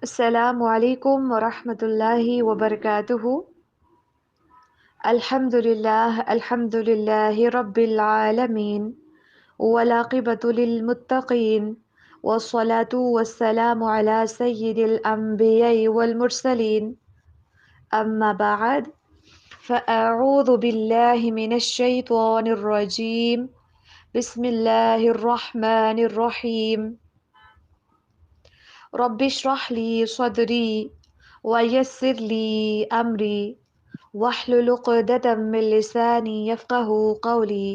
السلام علیکم ورحمۃ اللہ وبرکاتہ۔ الحمد للہ رب العالمین والعاقبۃ للمتقین والصلاة والسلام علی سید الانبیاء والمرسلین اما بعد فاعوذ باللہ من الشیطان الرجیم بسم اللہ الرحمن الرحیم رب اشرح لی صدری ویسر لی امری واحلل عقدۃ من لسانی یفقہوا قولی۔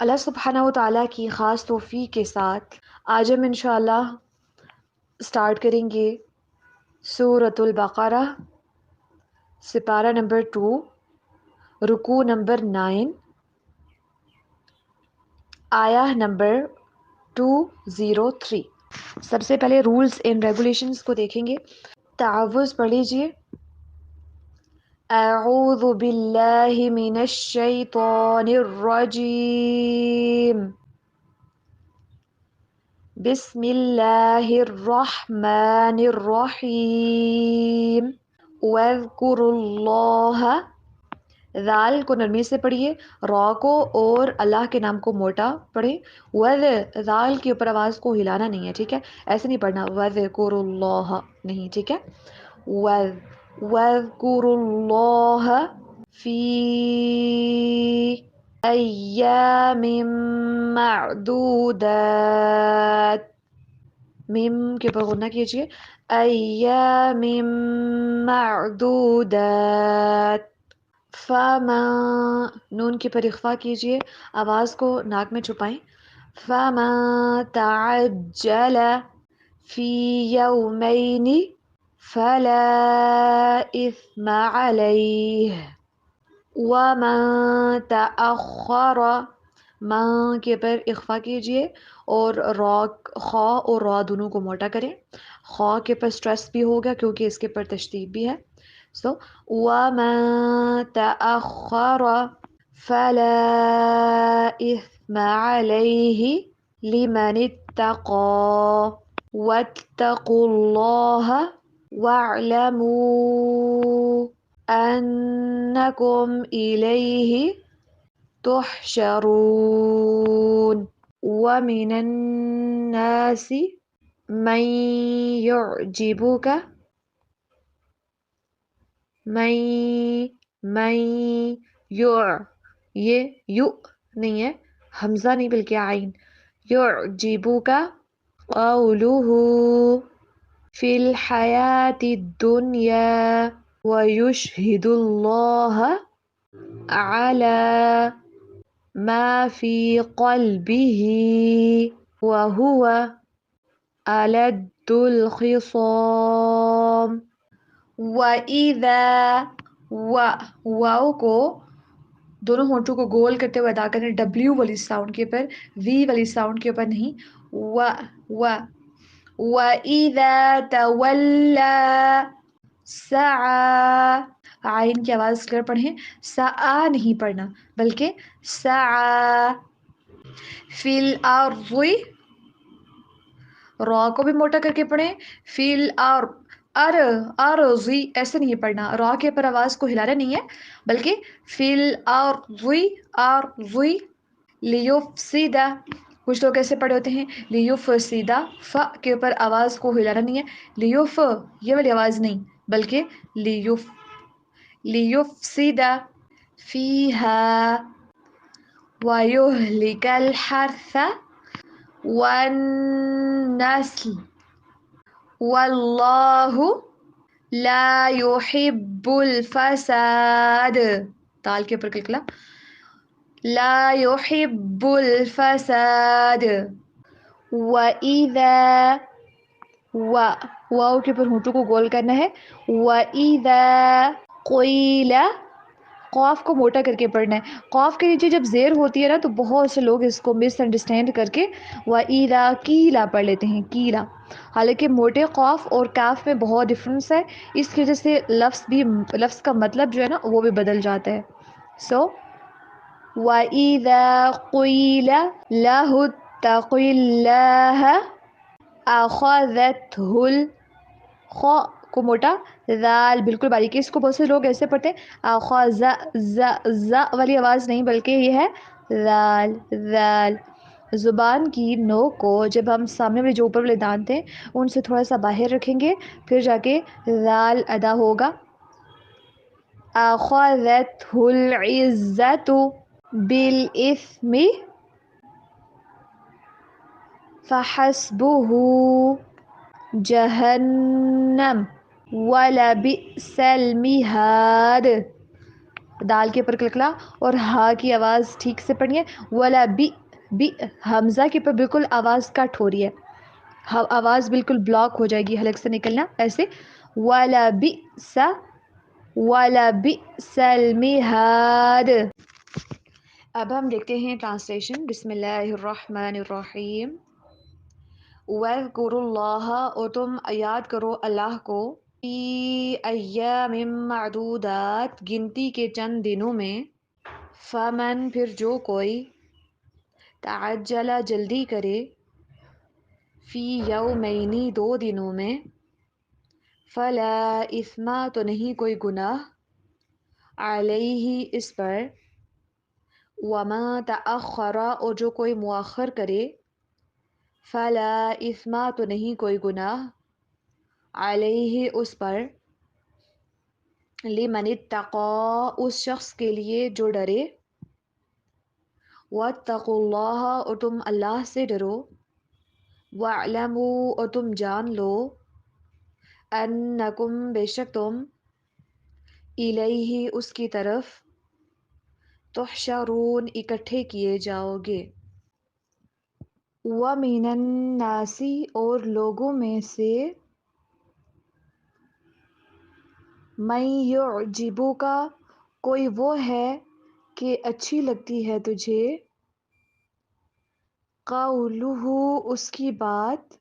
اللہ سبحانہ و تعالیٰ کی خاص توفیق کے ساتھ آج ہم انشاءاللہ سٹارٹ کریں گے سورۃ البقرہ، سپارہ نمبر 2، رکوع نمبر 9، آیہ نمبر 203۔ سب سے پہلے رولز اینڈ ریگولیشنز کو دیکھیں گے۔ تعوذ پڑھ لیجیے۔ اعوذ باللہ من الشیطان الرجیم، بسم اللہ الرحمن الرحیم، واذکروا اللہ، ذال کو نرمی سے پڑھیے، را کو اور اللہ کے نام کو موٹا پڑھیں۔ ذال کے اوپر آواز کو ہلانا نہیں ہے، ٹھیک ہے، ایسے نہیں پڑھنا واذکروا اللہ نہیں، ٹھیک ہے۔ واذکروا اللہ فی ایام معدودات، میم کے اوپر غنہ کیجیے، ایام معدودات، فما، نون کے پر اخفا کیجیے، آواز کو ناک میں چھپائیں، فما تعجل فی یومین فلا اثم علیہ، ومن تأخر، ماں کے پر اخفا کیجیے اور خا اور را دونوں کو موٹا کریں، خا کے پر سٹریس بھی ہوگا کیونکہ اس کے پر تشدید بھی ہے، وَمَا تَأَخَّرَ فَلَا إِثْمَ عَلَيْهِ لِمَنِ اتَّقَى وَاتَّقُوا اللَّهَ وَاعْلَمُوا أَنَّكُمْ إِلَيْهِ تُحْشَرُونَ۔ وَمِنَ النَّاسِ مَن يُعْجِبُكَ، میں یہ یو نہیں ہے، حمزہ نہیں بلکہ عین، یعجبک قولہ فی الحیاة الدنیا ویشہد اللہ علی ما فی قلبہ وہو ألد الخصام۔ وَإِذَا، واؤ کو دونوں ہونٹوں کو گول کرتے ہوئے ادا کریں، ڈبلیو والی ساؤنڈ کے اوپر، وی والی ساؤنڈ کے اوپر نہیں۔ وَإِذَا تَوَلَّى سَعَى، عین کی آواز کلیئر پڑھیں، سعا نہیں پڑھنا بلکہ سعى فی الارض، را کو بھی موٹا کر کے پڑھیں، فی ارضی ایسے نہیں پڑھنا، را کے پر آواز کو ہلانا نہیں ہے بلکہ فی الارض لیفسد، کچھ لوگ ایسے پڑھے ہوتے ہیں لیفسد، ف کے اوپر آواز کو ہلانا نہیں ہے، لیف یہ والی آواز نہیں بلکہ لیفسد فیہا ویہلک الحرث والنسل واللہ لا يحب الفساد، تال کے اوپر کلکلا، لا يحب الفساد۔ وَإِذَا، واؤ کے اوپر ہونٹوں کو گول کرنا ہے، وَإِذَا قِيلَ، قاف کو موٹا کر کے پڑھنا ہے، قاف کے نیچے جب زیر ہوتی ہے نا تو بہت سے لوگ اس کو مس انڈرسٹینڈ کر کے وَإِذَا قِيلَ پڑھ لیتے ہیں، قیلا، حالانکہ موٹے قاف اور کاف میں بہت ڈفرنس ہے، اس کی وجہ سے لفظ کا مطلب جو ہے نا وہ بھی بدل جاتا ہے۔ وَإِذَا قِيلَ لَهُ اتَّقِ اللَّهَ أَخَذَتْهُ خو کو موٹا، ذال بالکل باریکی. اس کو بہت سے لوگ ایسے پڑھتے ہیں خو ز ز والی آواز نہیں، بلکہ یہ ہے ذال ذال. زبان کی نوک کو جب ہم سامنے والے جو اوپر والے دانت ہیں ان سے تھوڑا سا باہر رکھیں گے، پھر جا کے ذال ادا ہوگا. اخذتہ العزت بالاثم فحسبہ جہنم ولبئس المہاد. دال کے اوپر کلکلا اور ہا کی آواز ٹھیک سے پڑھیے. ولا بی بی حمزہ کے اوپر بالکل آواز کٹ ہو رہی ہے، آواز بالکل بلاک ہو جائے گی حلق سے نکلنا ایسے. ولبئس ولبئس المہاد. اب ہم دیکھتے ہیں ٹرانسلیشن. بسم اللہ الرحمن الرحیم. وَاذْكُرُوا اللَّهَ، اور تم یاد کرو اللہ کو، فی ایام معدودات، گنتی کے چند دنوں میں. فمن، پھر جو کوئی، تعجل جلدی کرے، فی یومین، 2 دنوں میں، فلا اثم، تو نہیں کوئی گناہ، علیہ، اس پر، وما تأخر، اور جو کوئی مؤخر کرے، فلا اثم، تو نہیں کوئی گناہ، علیہ، اس پر، لمن اتقى، اس شخص کے لیے جو ڈرے، واتقوا اللہ، اور تم اللہ سے ڈرو، واعلموا، اور تم جان لو، انکم، بے شک تم، الیہ، اس کی طرف، تحشرون، اکٹھے کیے جاؤ گے. وَمِنَ النَّاسِ، اور لوگوں میں سے، مَن یعجبک، کوئی وہ ہے کہ اچھی لگتی ہے تجھے، قولہ، اس کی بات،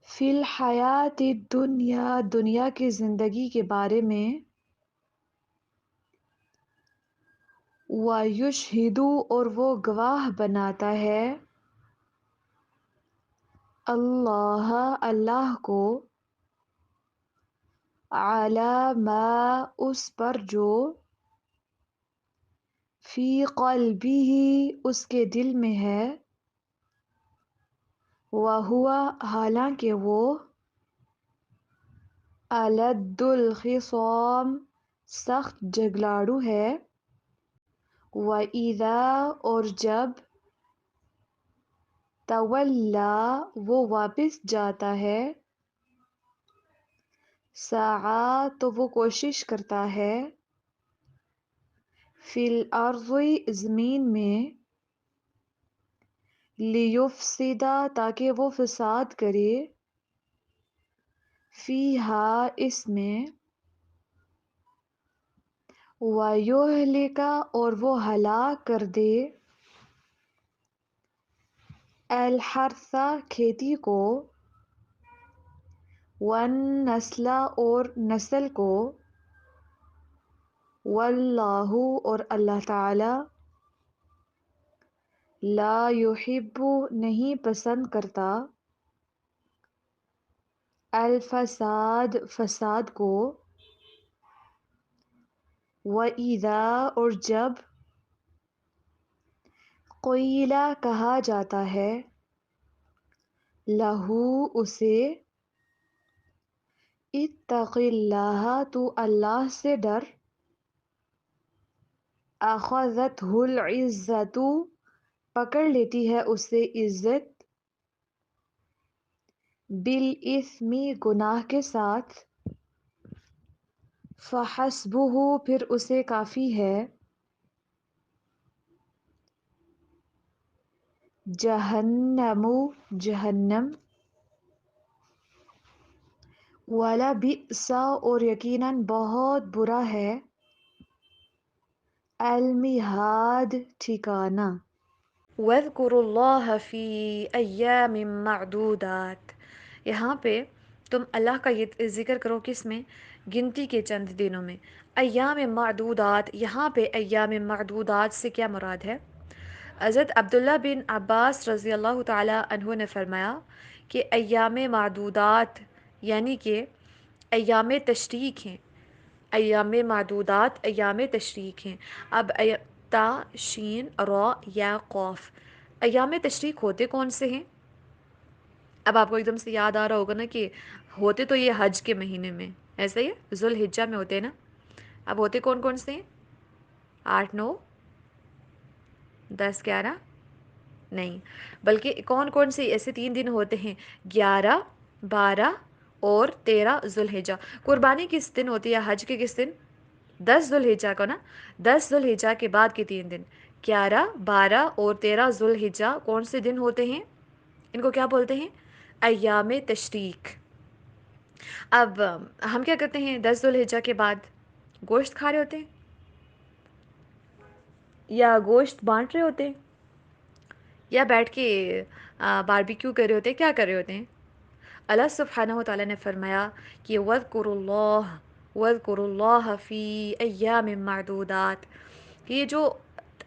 فی الحیات الدنیا، دنیا کی زندگی کے بارے میں، وَیشہد، اور وہ گواہ بناتا ہے، اللہ، اللہ کو، علی ما، اس پر جو، فی قلبہ، اس کے دل میں ہے، وہو، حالانکہ وہ، الد الخصام، سخت جھگڑاڑو ہے، وَإِذَا، اور جب، تولیٰ، وہ واپس جاتا ہے، سعی، تو وہ کوشش کرتا ہے، فی الارض، زمین میں، لیفسد، تاکہ وہ فساد کرے، فیہا، اس میں، وَیُہْلِکَ، اور وہ ہلاک کر دے، الحرث، کھیتی کو، والنسل، اور نسل کو، واللہ، اور اللہ تعالی، لا یحب، نہیں پسند کرتا، الفساد، فساد کو، وَإِذَا، اور جب، قیل، کہا جاتا ہے، لہو، اسے، اتق اللہ، تو اللہ سے ڈر، اخذتہ العزت، پکڑ لیتی ہے اسے عزت، بالاثم، گناہ کے ساتھ، فحسبہ، پھر اسے کافی ہے، جہنم، جہنم، ولبئس، اور یقیناً بہت برا ہے، المہاد، ٹھکانہ. وَاذْكُرُوا اللَّهَ فِي أَيَّامٍ مَّعْدُودَاتٍ، یہاں پہ تم اللہ کا یہ ذکر کرو، کس میں؟ گنتی کے چند دنوں میں. ایام معدودات، یہاں پہ ایام معدودات سے کیا مراد ہے؟ حضرت عبداللہ بن عباس رضی اللہ تعالی عنہ نے فرمایا کہ ایام معدودات یعنی کہ ایام تشریق ہیں، ایام معدودات ایام تشریق ہیں۔ اب تا شین را یا قوف، ایام تشریق ہوتے کون سے ہیں؟ اب آپ کو ایک دم سے یاد آ رہا ہوگا نا کہ ہوتے تو یہ حج کے مہینے میں، ایسا ہی ہے، ذوالحجہ میں ہوتے ہیں نا۔ اب ہوتے کون کون سے ہیں؟ 8 9 10 11 نہیں، بلکہ کون کون سے ایسے 3 دن ہوتے ہیں، 11 12 اور 13 ذوالحجہ۔ قربانی کس دن ہوتی ہے، حج کے کس دن؟ 10 ذوالحجہ کو نا، 10 ذوالحجہ کے بعد کے 3 دن 11 12 اور 13 ذوالحجہ کون سے دن ہوتے ہیں؟ ان کو کیا بولتے ہیں؟ ایام تشریق۔ اب ہم کیا کرتے ہیں 10 ذوالحجہ کے بعد؟ گوشت کھا رہے ہوتے ہیں یا گوشت بانٹ رہے ہوتے ہیں یا بیٹھ کے باربیکیو کر رہے ہوتے ہیں، کیا کر رہے ہوتے ہیں؟ اللہ سبحانہ و تعالیٰ نے فرمایا کہ وَاذْكُرُوا اللَّهَ فِي أَيَّامٍ مَّعْدُودَاتٍ، کہ یہ جو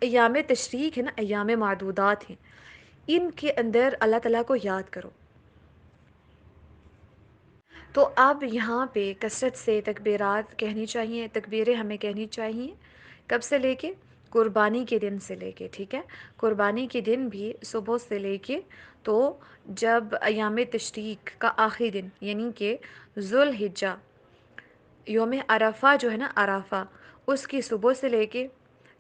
ایام تشریق ہے نا، ایام معدودات ہیں، ان کے اندر اللہ تعالیٰ کو یاد کرو۔ تو اب یہاں پہ کثرت سے تکبیرات کہنی چاہیے، تکبیریں ہمیں کہنی چاہیے، کب سے لے کے؟ قربانی کے دن سے لے کے، ٹھیک ہے؟ قربانی کے دن بھی صبح سے لے کے، تو جب ایام تشریق کا آخری دن یعنی کہ ذوالحجہ، یوم عرفہ جو ہے نا، عرفہ، اس کی صبح سے لے کے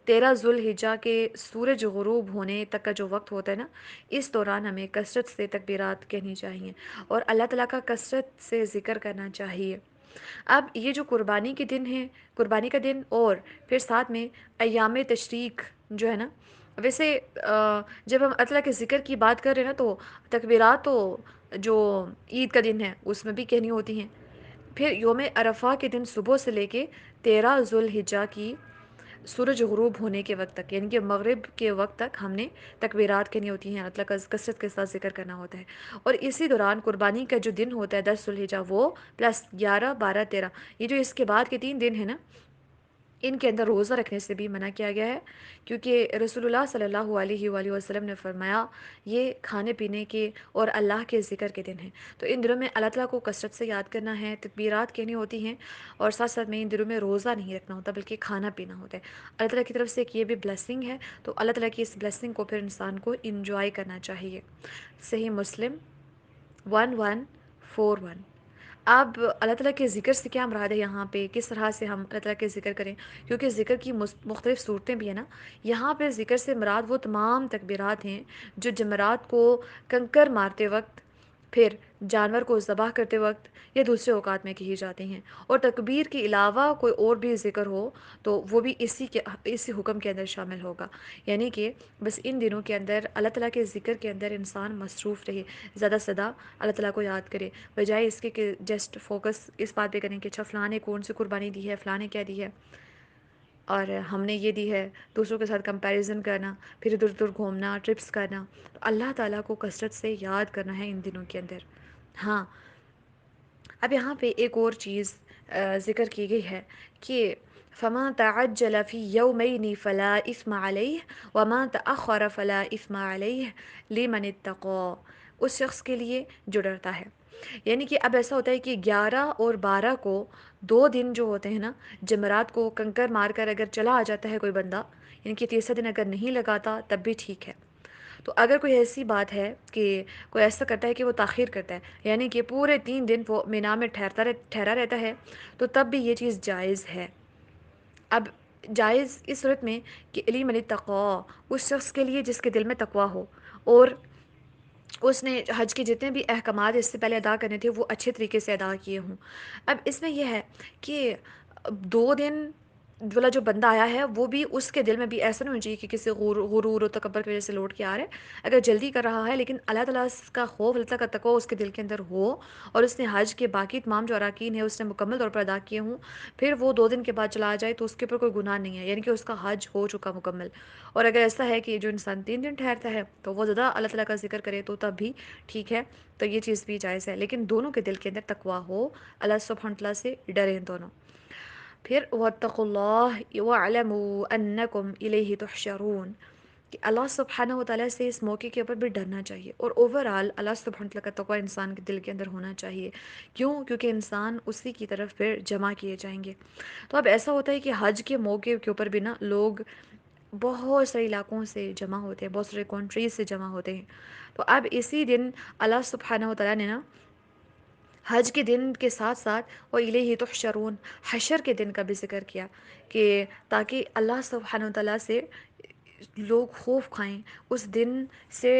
13 ذوالحجہ کے سورج غروب ہونے تک کا جو وقت ہوتا ہے نا، اس دوران ہمیں کثرت سے تکبیرات کہنی چاہیے اور اللہ تعالیٰ کا کثرت سے ذکر کرنا چاہیے۔ اب یہ جو قربانی کے دن ہیں، قربانی کا دن اور پھر ساتھ میں ایام تشریق جو ہے نا، ویسے جب ہم اللہ تعالیٰ کے ذکر کی بات کر رہے ہیں نا، تو تکبیرات تو جو عید کا دن ہے اس میں بھی کہنی ہوتی ہیں، پھر یوم عرفہ کے دن صبح سے لے کے 13 ذوالحجہ کی سورج غروب ہونے کے وقت تک، یعنی کہ مغرب کے وقت تک ہم نے تکبیرات کہنی ہوتی ہیں، مطلب کثرت کے ساتھ ذکر کرنا ہوتا ہے۔ اور اسی دوران قربانی کا جو دن ہوتا ہے 10 ذوالحجہ، وہ پلس 11 12 13، یہ جو اس کے بعد کے 3 دن ہیں نا، ان کے اندر روزہ رکھنے سے بھی منع کیا گیا ہے، کیونکہ رسول اللہ صلی اللہ علیہ وآلہ وسلم نے فرمایا یہ کھانے پینے کے اور اللہ کے ذکر کے دن ہیں، تو ان دنوں میں اللہ تعالیٰ کو کثرت سے یاد کرنا ہے، تکبیرات کہنی ہوتی ہیں، اور ساتھ ساتھ میں ان دنوں میں روزہ نہیں رکھنا ہوتا بلکہ کھانا پینا ہوتا ہے۔ اللہ تعالیٰ کی طرف سے ایک یہ بھی بلیسنگ ہے، تو اللہ تعالیٰ کی اس بلیسنگ کو پھر انسان کو انجوائے کرنا چاہیے۔ صحیح مسلم 1141۔ اب اللہ تعالیٰ کے ذکر سے کیا مراد ہے، یہاں پہ کس طرح سے ہم اللہ تعالیٰ کے ذکر کریں، کیونکہ ذکر کی مختلف صورتیں بھی ہیں نا، یہاں پہ ذکر سے مراد وہ تمام تکبیرات ہیں جو جمرات کو کنکر مارتے وقت، پھر جانور کو ذبح کرتے وقت یا دوسرے اوقات میں کہی جاتی ہیں، اور تکبیر کے علاوہ کوئی اور بھی ذکر ہو تو وہ بھی اسی حکم کے اندر شامل ہوگا، یعنی کہ بس ان دنوں کے اندر اللہ تعالیٰ کے ذکر کے اندر انسان مصروف رہے، زیادہ سے زیادہ اللہ تعالیٰ کو یاد کرے، بجائے اس کے کہ جسٹ فوکس اس بات پہ کریں کہ اچھا فلاں نے کون سی قربانی دی ہے، فلاں نے کیا دی ہے اور ہم نے یہ دی ہے، دوسروں کے ساتھ کمپیریزن کرنا، پھر ادھر ادھر گھومنا، ٹرپس کرنا۔ تو اللہ تعالیٰ کو کثرت سے یاد کرنا ہے ان دنوں کے اندر۔ ہاں، اب یہاں پہ ایک اور چیز ذکر کی گئی ہے کہ فَمَا تَعَجَّلَ فِي يَوْمَيْنِ فَلَا إِثْمَ عَلَيْهِ وَمَا تَأَخَّرَ فَلَا إِثْمَ عَلَيْهِ لِمَنِ اتَّقَىٰ، اس شخص کے لیے جو ڈرتا ہے، یعنی کہ اب ایسا ہوتا ہے کہ 11 اور 12 کو 2 دن جو ہوتے ہیں نا، جمرات کو کنکر مار کر اگر چلا آ جاتا ہے کوئی بندہ، یعنی کہ تیسرا دن اگر نہیں لگاتا تب بھی ٹھیک ہے۔ تو اگر کوئی ایسی بات ہے کہ کوئی ایسا کرتا ہے کہ وہ تاخیر کرتا ہے، یعنی کہ پورے 3 دن وہ مینا میں ٹھہرا رہتا ہے، تو تب بھی یہ چیز جائز ہے۔ اب جائز اس صورت میں کہ لِمَنِ اتَّقَىٰ، اس شخص کے لیے جس کے دل میں تقویٰ ہو اور اس نے حج کے جتنے بھی احکامات اس سے پہلے ادا کرنے تھے وہ اچھے طریقے سے ادا کیے ہوں۔ اب اس میں یہ ہے کہ 2 دن والا جو بندہ آیا ہے وہ بھی اس کے دل میں بھی ایسا نہیں ہونا چاہیے کہ کسی غرور و تکبر کی وجہ سے لوٹ کے آ رہا ہے، اگر جلدی کر رہا ہے لیکن اللہ تعالیٰ کا خوف، اللہ تعالیٰ کا تقویٰ اس کے دل کے اندر ہو اور اس نے حج کے باقی تمام جو اراکین ہیں اس نے مکمل طور پر ادا کیے ہوں، پھر وہ 2 دن کے بعد چلا جائے تو اس کے اوپر کوئی گناہ نہیں ہے، یعنی کہ اس کا حج ہو چکا مکمل۔ اور اگر ایسا ہے کہ جو انسان 3 دن ٹھہرتا ہے تو وہ زیادہ اللہ تعالیٰ کا ذکر کرے تو تب بھی ٹھیک ہے، تو یہ چیز بھی جائز ہے، لیکن دونوں کے دل کے اندر تقویٰ ہو، اللہ سبحانہ تعالیٰ سے ڈریں دونوں۔ پھر وَاتَّقُوا اللَّهَ وَاعْلَمُوا أَنَّكُمْ إِلَيْهِ تُحْشَرُونَ، کہ اللہ سبحانہ و تعالیٰ سے اس موقع کے اوپر بھی ڈرنا چاہیے، اور اوورآل اللہ سبحانہ و تعالیٰ کا تقوی انسان کے دل کے اندر ہونا چاہیے۔ کیونکہ انسان اسی کی طرف پھر جمع کیے جائیں گے۔ تو اب ایسا ہوتا ہے کہ حج کے موقع کے اوپر بھی نا لوگ بہت سارے علاقوں سے جمع ہوتے ہیں، بہت سارے کنٹریز سے جمع ہوتے ہیں۔ تو اب اسی دن اللہ سبحانہ و تعالیٰ نے نا حج کے دن کے ساتھ ساتھ وہ الیہ تحشرون، حشر کے دن کا بھی ذکر کیا، کہ تاکہ اللہ سبحانہ و تعالیٰ سے لوگ خوف کھائیں اس دن سے،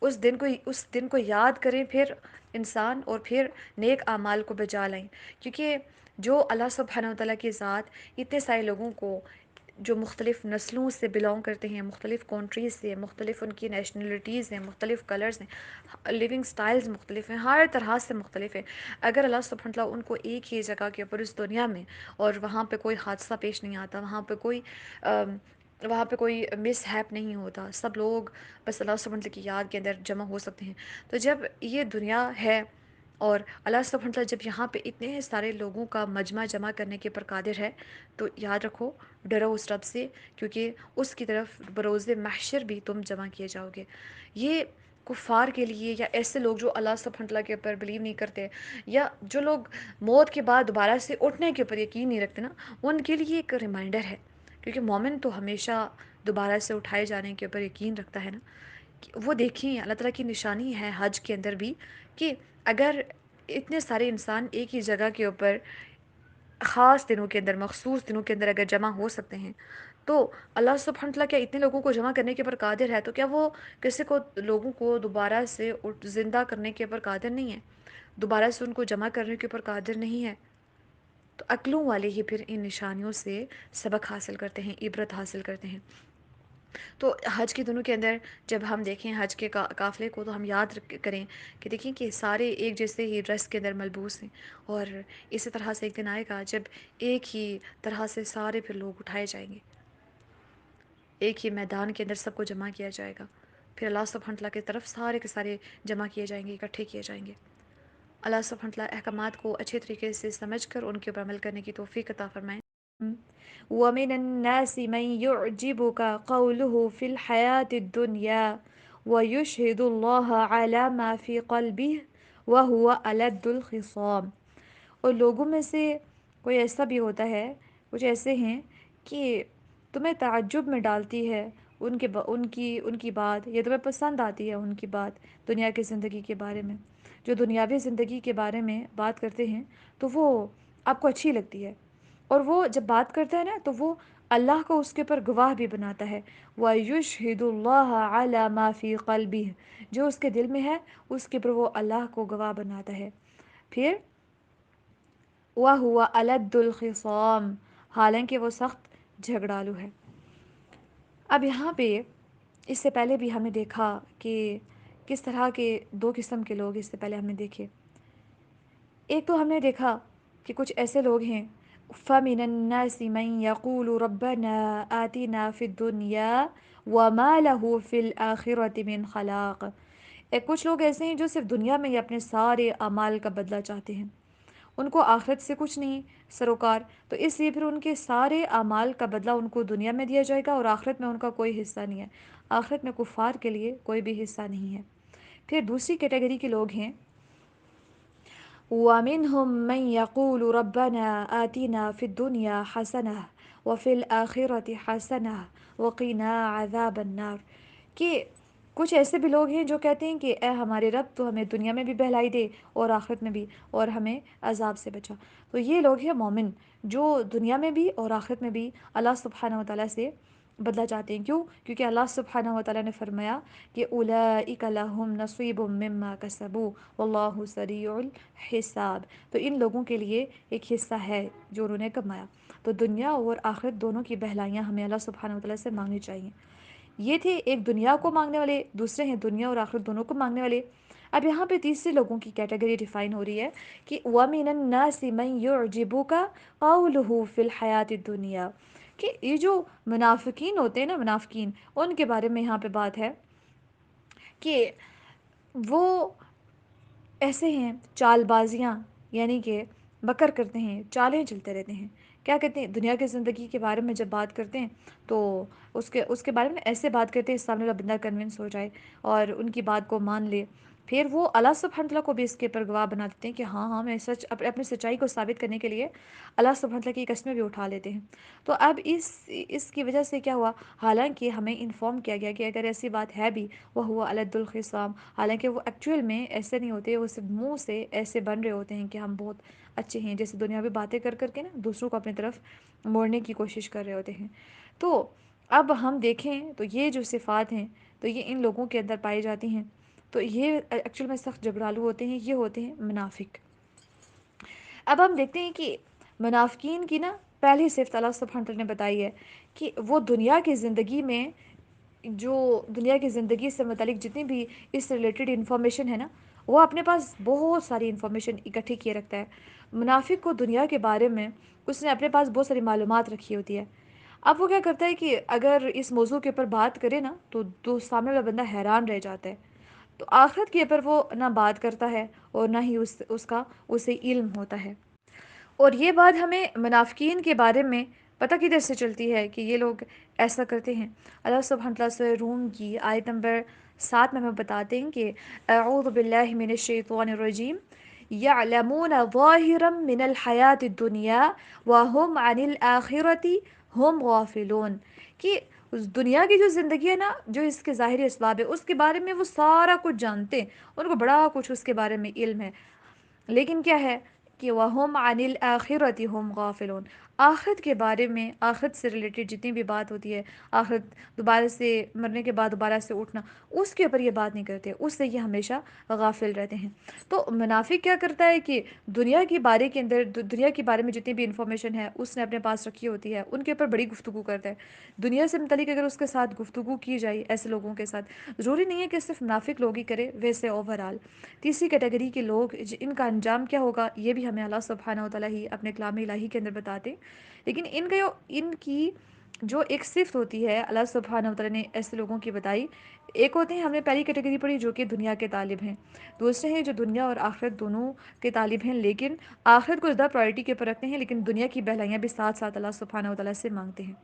اس دن کو یاد کریں پھر انسان، اور پھر نیک اعمال کو بجا لائیں۔ کیونکہ جو اللہ سبحانہ و تعالیٰ کی ذات اتنے سارے لوگوں کو جو مختلف نسلوں سے بلونگ کرتے ہیں، مختلف کنٹریز سے، مختلف ان کی نیشنلٹیز ہیں، مختلف کلرز ہیں، لیونگ سٹائلز مختلف ہیں، ہر طرح سے مختلف ہیں، اگر اللہ سبحانہ وتعالیٰ ان کو ایک ہی جگہ کے اوپر اس دنیا میں، اور وہاں پہ کوئی حادثہ پیش نہیں آتا، وہاں پہ کوئی مس ہیپ نہیں ہوتا، سب لوگ بس اللہ سبحانہ وتعالیٰ کی یاد کے اندر جمع ہو سکتے ہیں۔ تو جب یہ دنیا ہے اور اللہ سبحانہ وتعالیٰ جب یہاں پہ اتنے سارے لوگوں کا مجمع جمع کرنے کے پر قادر ہے، تو یاد رکھو، ڈرو اس رب سے، کیونکہ اس کی طرف بروز محشر بھی تم جمع کیے جاؤ گے۔ یہ کفار کے لیے، یا ایسے لوگ جو اللہ سبحانہ وتعالیٰ کے اوپر بلیو نہیں کرتے، یا جو لوگ موت کے بعد دوبارہ سے اٹھنے کے اوپر یقین نہیں رکھتے نا، ان کے لیے ایک ریمائنڈر ہے، کیونکہ مومن تو ہمیشہ دوبارہ سے اٹھائے جانے کے اوپر یقین رکھتا ہے نا۔ وہ دیکھیں اللہ تعالیٰ کی نشانی ہے حج کے اندر بھی، کہ اگر اتنے سارے انسان ایک ہی جگہ کے اوپر خاص دنوں کے اندر، مخصوص دنوں کے اندر اگر جمع ہو سکتے ہیں، تو اللہ سبحانہ وتعالیٰ کیا اتنے لوگوں کو جمع کرنے کے اوپر قادر ہے؟ تو کیا وہ کسی کو، لوگوں کو دوبارہ سے زندہ کرنے کے اوپر قادر نہیں ہے؟ دوبارہ سے ان کو جمع کرنے کے اوپر قادر نہیں ہے؟ تو عقلوں والے ہی پھر ان نشانیوں سے سبق حاصل کرتے ہیں، عبرت حاصل کرتے ہیں۔ تو حج کے دنوں کے اندر جب ہم دیکھیں حج کے قافلے کو، تو ہم یاد کریں کہ دیکھیں کہ سارے ایک جیسے ہی ڈریس کے اندر ملبوس ہیں، اور اسی طرح سے ایک دن آئے گا جب ایک ہی طرح سے سارے پھر لوگ اٹھائے جائیں گے، ایک ہی میدان کے اندر سب کو جمع کیا جائے گا، پھر اللہ سبحانہ وتعالیٰ کی طرف سارے کے سارے جمع کیے جائیں گے، اکٹھے کیے جائیں گے۔ اللہ سبحانہ وتعالیٰ احکامات کو اچھے طریقے سے سمجھ کر ان کے اوپر عمل کرنے کی توفیق عطا فرمائیں۔ وَمِنَ النَّاسِ مَن يُعْجِبُكَ قَوْلُهُ فِي الْحَيَاةِ الدُّنْيَا وَيُشْهِدُ اللَّهَ عَلَى مَا فِي قَلْبِهِ وَهُوَ أَلَدُّ الْخِصَامِ۔ اور لوگوں میں سے کوئی ایسا بھی ہوتا ہے، کچھ ایسے ہیں کہ تمہیں تعجب میں ڈالتی ہے ان کی بات، یا تمہیں پسند آتی ہے ان کی بات دنیا کی زندگی کے بارے میں، جو دنیاوی زندگی کے بارے میں بات کرتے ہیں، تو وہ آپ کو اچھی لگتی ہے، اور وہ جب بات کرتا ہے نا، تو وہ اللہ کو اس کے اوپر گواہ بھی بناتا ہے۔ وَيُشْهِدُ اللَّهَ عَلَى مَا فِي قَلْبِهِ، جو اس کے دل میں ہے اس کے اوپر وہ اللہ کو گواہ بناتا ہے۔ پھر وَهُوَ أَلَدُّ الْخِصَامِ، حالانکہ وہ سخت جھگڑالو ہے۔ اب یہاں پہ اس سے پہلے بھی ہم نے دیکھا کہ کس طرح کے دو قسم کے لوگ اس سے پہلے ہم نے دیکھے۔ ایک تو ہم نے دیکھا کہ کچھ ایسے لوگ ہیں، فَمِنَ النَّاسِ مَن يَقُولُ رَبَّنَا آتِنَا فِي الدُّنْيَا وَمَا لَهُ فِي الْآخِرَةِ مِنْ خَلَاقٍ۔ کچھ لوگ ایسے ہیں جو صرف دنیا میں ہی اپنے سارے اعمال کا بدلہ چاہتے ہیں، ان کو آخرت سے کچھ نہیں سروکار، تو اس لیے پھر ان کے سارے اعمال کا بدلہ ان کو دنیا میں دیا جائے گا، اور آخرت میں ان کا کوئی حصہ نہیں ہے، آخرت میں کفار کے لیے کوئی بھی حصہ نہیں ہے۔ پھر دوسری کیٹیگری کے لوگ ہیں، وَمِنْهُمْ مَنْ يَقُولُ رَبَّنَا آتِنَا فِي الدُّنْيَا حَسَنَةً وَفِي الْآخِرَةِ حَسَنَةً وَقِنَا عَذَابَ النَّارِ، کہ کچھ ایسے بھی لوگ ہیں جو کہتے ہیں کہ اے ہمارے رب، تو ہمیں دنیا میں بھی بہلائی دے اور آخرت میں بھی، اور ہمیں عذاب سے بچا۔ تو یہ لوگ ہیں مومن، جو دنیا میں بھی اور آخرت میں بھی اللہ سبحانہ وتعالیٰ سے بدلہ چاہتے ہیں۔ کیوں؟ کیونکہ اللہ سبحانہ وتعالیٰ نے فرمایا کہ اولئک لہم نصیب مما کسبوا واللہ سریع الحساب، تو ان لوگوں کے لیے ایک حصہ ہے جو انہوں نے کمایا۔ تو دنیا اور آخرت دونوں کی بہلائیاں ہمیں اللہ سبحانہ وتعالیٰ سے مانگنی چاہیے۔ یہ تھے ایک دنیا کو مانگنے والے، دوسرے ہیں دنیا اور آخرت دونوں کو مانگنے والے۔ اب یہاں پہ تیسرے لوگوں کی کیٹیگری ڈیفائن ہو رہی ہے کہ وَمِنَ النَّاسِ مَن يُعْجِبُكَ قَوْلُهُ فِي الْحَيَاةِ الدُّنْيَا، کہ یہ جو منافقین ہوتے ہیں نا، منافقین، ان کے بارے میں یہاں پہ بات ہے کہ وہ ایسے ہیں چال بازیاں، یعنی کہ بکر کرتے ہیں، چالیں چلتے رہتے ہیں کیا کہتے ہیں دنیا کی زندگی کے بارے میں جب بات کرتے ہیں تو اس کے بارے میں ایسے بات کرتے ہیں سامنے والا بندہ کنونس ہو جائے اور ان کی بات کو مان لے. پھر وہ اللہ سبحانہ تعالیٰ کو بھی اس کے پر گواہ بنا دیتے ہیں کہ ہاں ہاں میں سچ اپنی سچائی کو ثابت کرنے کے لیے اللہ سبحانہ تعالیٰ کی قسمیں بھی اٹھا لیتے ہیں. تو اب اس کی وجہ سے کیا ہوا، حالانکہ ہمیں انفارم کیا گیا کہ اگر ایسی بات ہے بھی وہ ہوا الد الخصام، حالانکہ وہ ایکچوئل میں ایسے نہیں ہوتے، وہ صرف منہ سے ایسے بن رہے ہوتے ہیں کہ ہم بہت اچھے ہیں، جیسے دنیاوی باتیں کر کر کے نا دوسروں کو اپنی طرف موڑنے کی کوشش کر رہے ہوتے ہیں. تو اب ہم دیکھیں تو یہ جو صفات ہیں تو یہ ان لوگوں کے اندر پائی جاتی ہیں. تو یہ ایکچوئل میں سخت جبرالو ہوتے ہیں، یہ ہوتے ہیں منافق. اب ہم دیکھتے ہیں کہ منافقین کی نا پہلی صفت اللہ سبحانہ تعالیٰ نے بتائی ہے کہ وہ دنیا کی زندگی میں جو دنیا کی زندگی سے متعلق جتنی بھی اس ریلیٹڈ انفارمیشن ہے نا وہ اپنے پاس بہت ساری انفارمیشن اکٹھی کیے رکھتا ہے. منافق کو دنیا کے بارے میں اس نے اپنے پاس بہت ساری معلومات رکھی ہوتی ہے. اب وہ کیا کرتا ہے کہ اگر اس موضوع کے اوپر بات کرے نا تو سامنے والا بندہ حیران رہ جاتا ہے. تو آخرت کے اوپر وہ نہ بات کرتا ہے اور نہ ہی اس کا اسے علم ہوتا ہے. اور یہ بات ہمیں منافقین کے بارے میں پتہ کدھر سے چلتی ہے کہ یہ لوگ ایسا کرتے ہیں. اللہ سبحانہ تعالیٰ سے روم کی آیت نمبر 7 میں ہمیں بتاتے ہیں کہ اعوذ باللہ من الشیطان الرجیم یعلمون ظاہرا من الحیات الدنیا وهم عن الآخرة هم غافلون، کہ دنیا کی جو زندگی ہے نا جو اس کے ظاہری اسباب ہے اس کے بارے میں وہ سارا کچھ جانتے ہیں، ان کو بڑا کچھ اس کے بارے میں علم ہے، لیکن کیا ہے کہ وَهُمْ عَنِ الْآخِرَةِ هُمْ غَافِلُونَ، آخرت کے بارے میں آخرت سے ریلیٹڈ جتنی بھی بات ہوتی ہے، آخرت دوبارہ سے مرنے کے بعد دوبارہ سے اٹھنا، اس کے اوپر یہ بات نہیں کرتے، اس سے یہ ہمیشہ غافل رہتے ہیں. تو منافق کیا کرتا ہے کہ دنیا کی بارے کے اندر دنیا کے بارے میں جتنی بھی انفارمیشن ہے اس نے اپنے پاس رکھی ہوتی ہے، ان کے اوپر بڑی گفتگو کرتا ہے. دنیا سے متعلق اگر اس کے ساتھ گفتگو کی جائے ایسے لوگوں کے ساتھ، ضروری نہیں ہے کہ صرف منافق لوگ ہی کرے، ویسے اوور آل تیسری کیٹیگری کے لوگ ان کا انجام کیا ہوگا یہ بھی ہمیں اللہ سبحانہ و تعالیٰ ہی اپنے کلام الہی کے اندر بتاتے. لیکن ان کی جو ایک صفت ہوتی ہے اللہ سبحانہ و تعالیٰ نے ایسے لوگوں کی بتائی. ایک ہوتے ہیں ہم نے پہلی کیٹیگری پڑھی جو کہ دنیا کے طالب ہیں، دوسرے ہیں جو دنیا اور آخرت دونوں کے طالب ہیں لیکن آخرت کو زیادہ پرائرٹی کے اوپر رکھتے ہیں، لیکن دنیا کی بہلائیاں بھی ساتھ ساتھ اللہ سبحانہ و تعالیٰ سے مانگتے ہیں.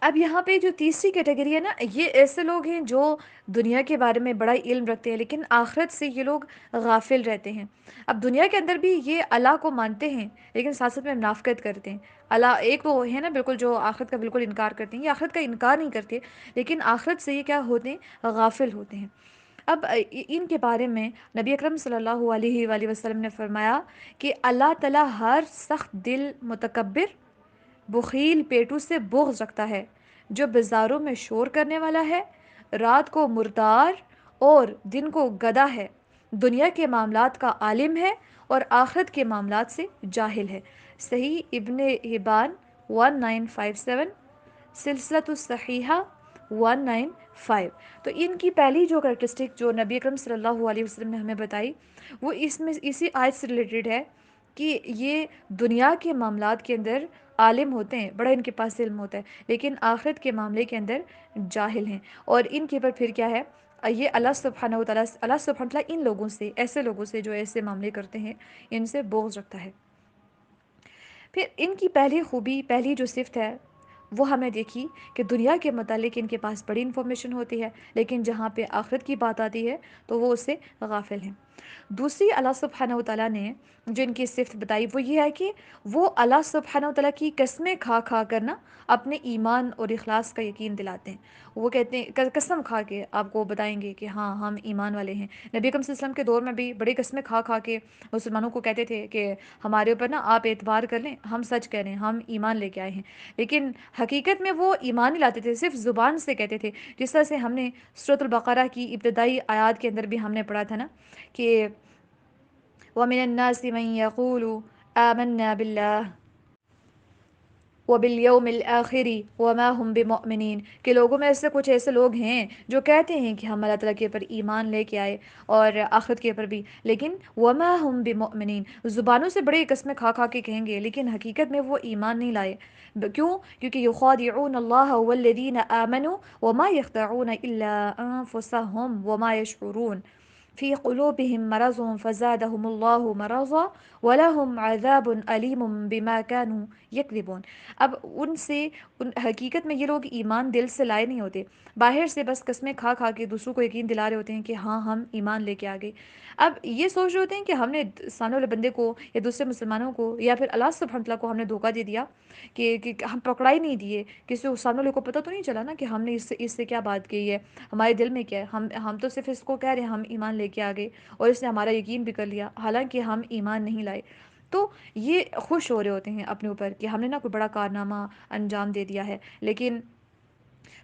اب یہاں پہ جو تیسری کیٹیگری ہے نا یہ ایسے لوگ ہیں جو دنیا کے بارے میں بڑا علم رکھتے ہیں لیکن آخرت سے یہ لوگ غافل رہتے ہیں. اب دنیا کے اندر بھی یہ اللہ کو مانتے ہیں لیکن ساتھ ساتھ میں منافقت کرتے ہیں. اللہ ایک تو ہے نا بالکل جو آخرت کا بالکل انکار کرتے ہیں، یہ آخرت کا انکار نہیں کرتے لیکن آخرت سے یہ کیا ہوتے ہیں، غافل ہوتے ہیں. اب ان کے بارے میں نبی اکرم صلی اللہ علیہ وآلہ وسلم نے فرمایا کہ اللہ تعالیٰ ہر سخت دل متکبر بخیل پیٹو سے بغض رکھتا ہے، جو بازاروں میں شور کرنے والا ہے، رات کو مردار اور دن کو گدھا ہے، دنیا کے معاملات کا عالم ہے اور آخرت کے معاملات سے جاہل ہے. صحیح ابن حبان 1957، سلسلۃ الصحیحہ 195. تو ان کی پہلی جو کریکٹرسٹک جو نبی اکرم صلی اللہ علیہ وسلم نے ہمیں بتائی وہ اس میں اسی آیت سے ریلیٹڈ ہے کہ یہ دنیا کے معاملات کے اندر عالم ہوتے ہیں، بڑا ان کے پاس علم ہوتا ہے لیکن آخرت کے معاملے کے اندر جاہل ہیں. اور ان کے اوپر پھر کیا ہے، یہ اللہ سبحانہ و تعالیٰ ان لوگوں سے ایسے لوگوں سے جو ایسے معاملے کرتے ہیں ان سے بغض رکھتا ہے. پھر ان کی پہلی خوبی پہلی جو صفت ہے وہ ہمیں دیکھی کہ دنیا کے متعلق ان کے پاس بڑی انفارمیشن ہوتی ہے لیکن جہاں پہ آخرت کی بات آتی ہے تو وہ اس سے غافل ہیں. دوسری اللہ سبحانہ و تعالیٰ نے جو ان کی صفت بتائی وہ یہ ہے کہ وہ اللہ سبحانہ و تعالیٰ کی قسمیں کھا کھا کر نا اپنے ایمان اور اخلاص کا یقین دلاتے ہیں. وہ کہتے ہیں قسم کھا کے آپ کو بتائیں گے کہ ہاں ہم ایمان والے ہیں. نبی اکرم صلی اللہ علیہ وسلم کے دور میں بھی بڑی قسمیں کھا کھا کے مسلمانوں کو کہتے تھے کہ ہمارے اوپر نا آپ اعتبار کر لیں، ہم سچ کہہ رہے ہیں، ہم ایمان لے کے آئے ہیں. لیکن حقیقت میں وہ ایمان ہی لاتے تھے، صرف زبان سے کہتے تھے. جس طرح سے ہم نے سورۃ البقرہ کی ابتدائی آیات کے اندر بھی ہم نے پڑھا تھا نا کہ وَمِنَ النَّاسِ مَن يَقُولُ آمَنَّا بِاللَّهِ وَبِالْيَوْمِ الْآخِرِ وَمَا هُمْ بِمُؤْمِنِينَ، کہ لوگوں میں ایسے کچھ ایسے لوگ ہیں جو کہتے ہیں کہ ہم اللہ تعالیٰ کے اوپر ایمان لے کے آئے اور آخرت کے اوپر بھی، لیکن وَمَا هُمْ بِمُؤْمِنِينَ، زبانوں سے بڑے قسمیں کھا کھا کے کہیں گے لیکن حقیقت میں وہ ایمان نہیں لائے. کیوں؟ کیونکہ يُخَادِعُونَ اللَّهَ وَالَّذِينَ آمَنُوا وَمَا يَخْدَعُونَ إِلَّا أَنفُسَهُمْ وَمَا يَشْعُرُونَ. فی قلوبہم مرض فزادہم اللہ مرضا ولہم عذاب علیم بما كانوا یکذبون۔ اب ان سے حقیقت میں یہ لوگ ایمان دل سے لائے نہیں ہوتے، باہر سے بس قسمیں کھا کھا کے دوسروں کو یقین دلا رہے ہوتے ہیں کہ ہاں ہم ایمان لے کے آ گئے۔ اب یہ سوچ رہے ہوتے ہیں کہ ہم نے سامنے والے بندے کو یا دوسرے مسلمانوں کو یا پھر اللہ سبحانہ وتعالیٰ کو ہم نے دھوکہ دے دیا کہ ہم پکڑائی نہیں دیے، کسی سامنے والے کو پتہ تو نہیں چلا نا کہ ہم نے اس سے کیا بات کی ہے، ہمارے دل میں کیا ہے، ہم تو صرف اس کو کہہ رہے ہیں ہم ایمان لے کے آ گئے اور اس نے ہمارا یقین بھی کر لیا حالانکہ ہم ایمان نہیں لائے۔ تو یہ خوش ہو رہے ہوتے ہیں اپنے اوپر کہ ہم نے نا کوئی بڑا کارنامہ انجام دے دیا ہے، لیکن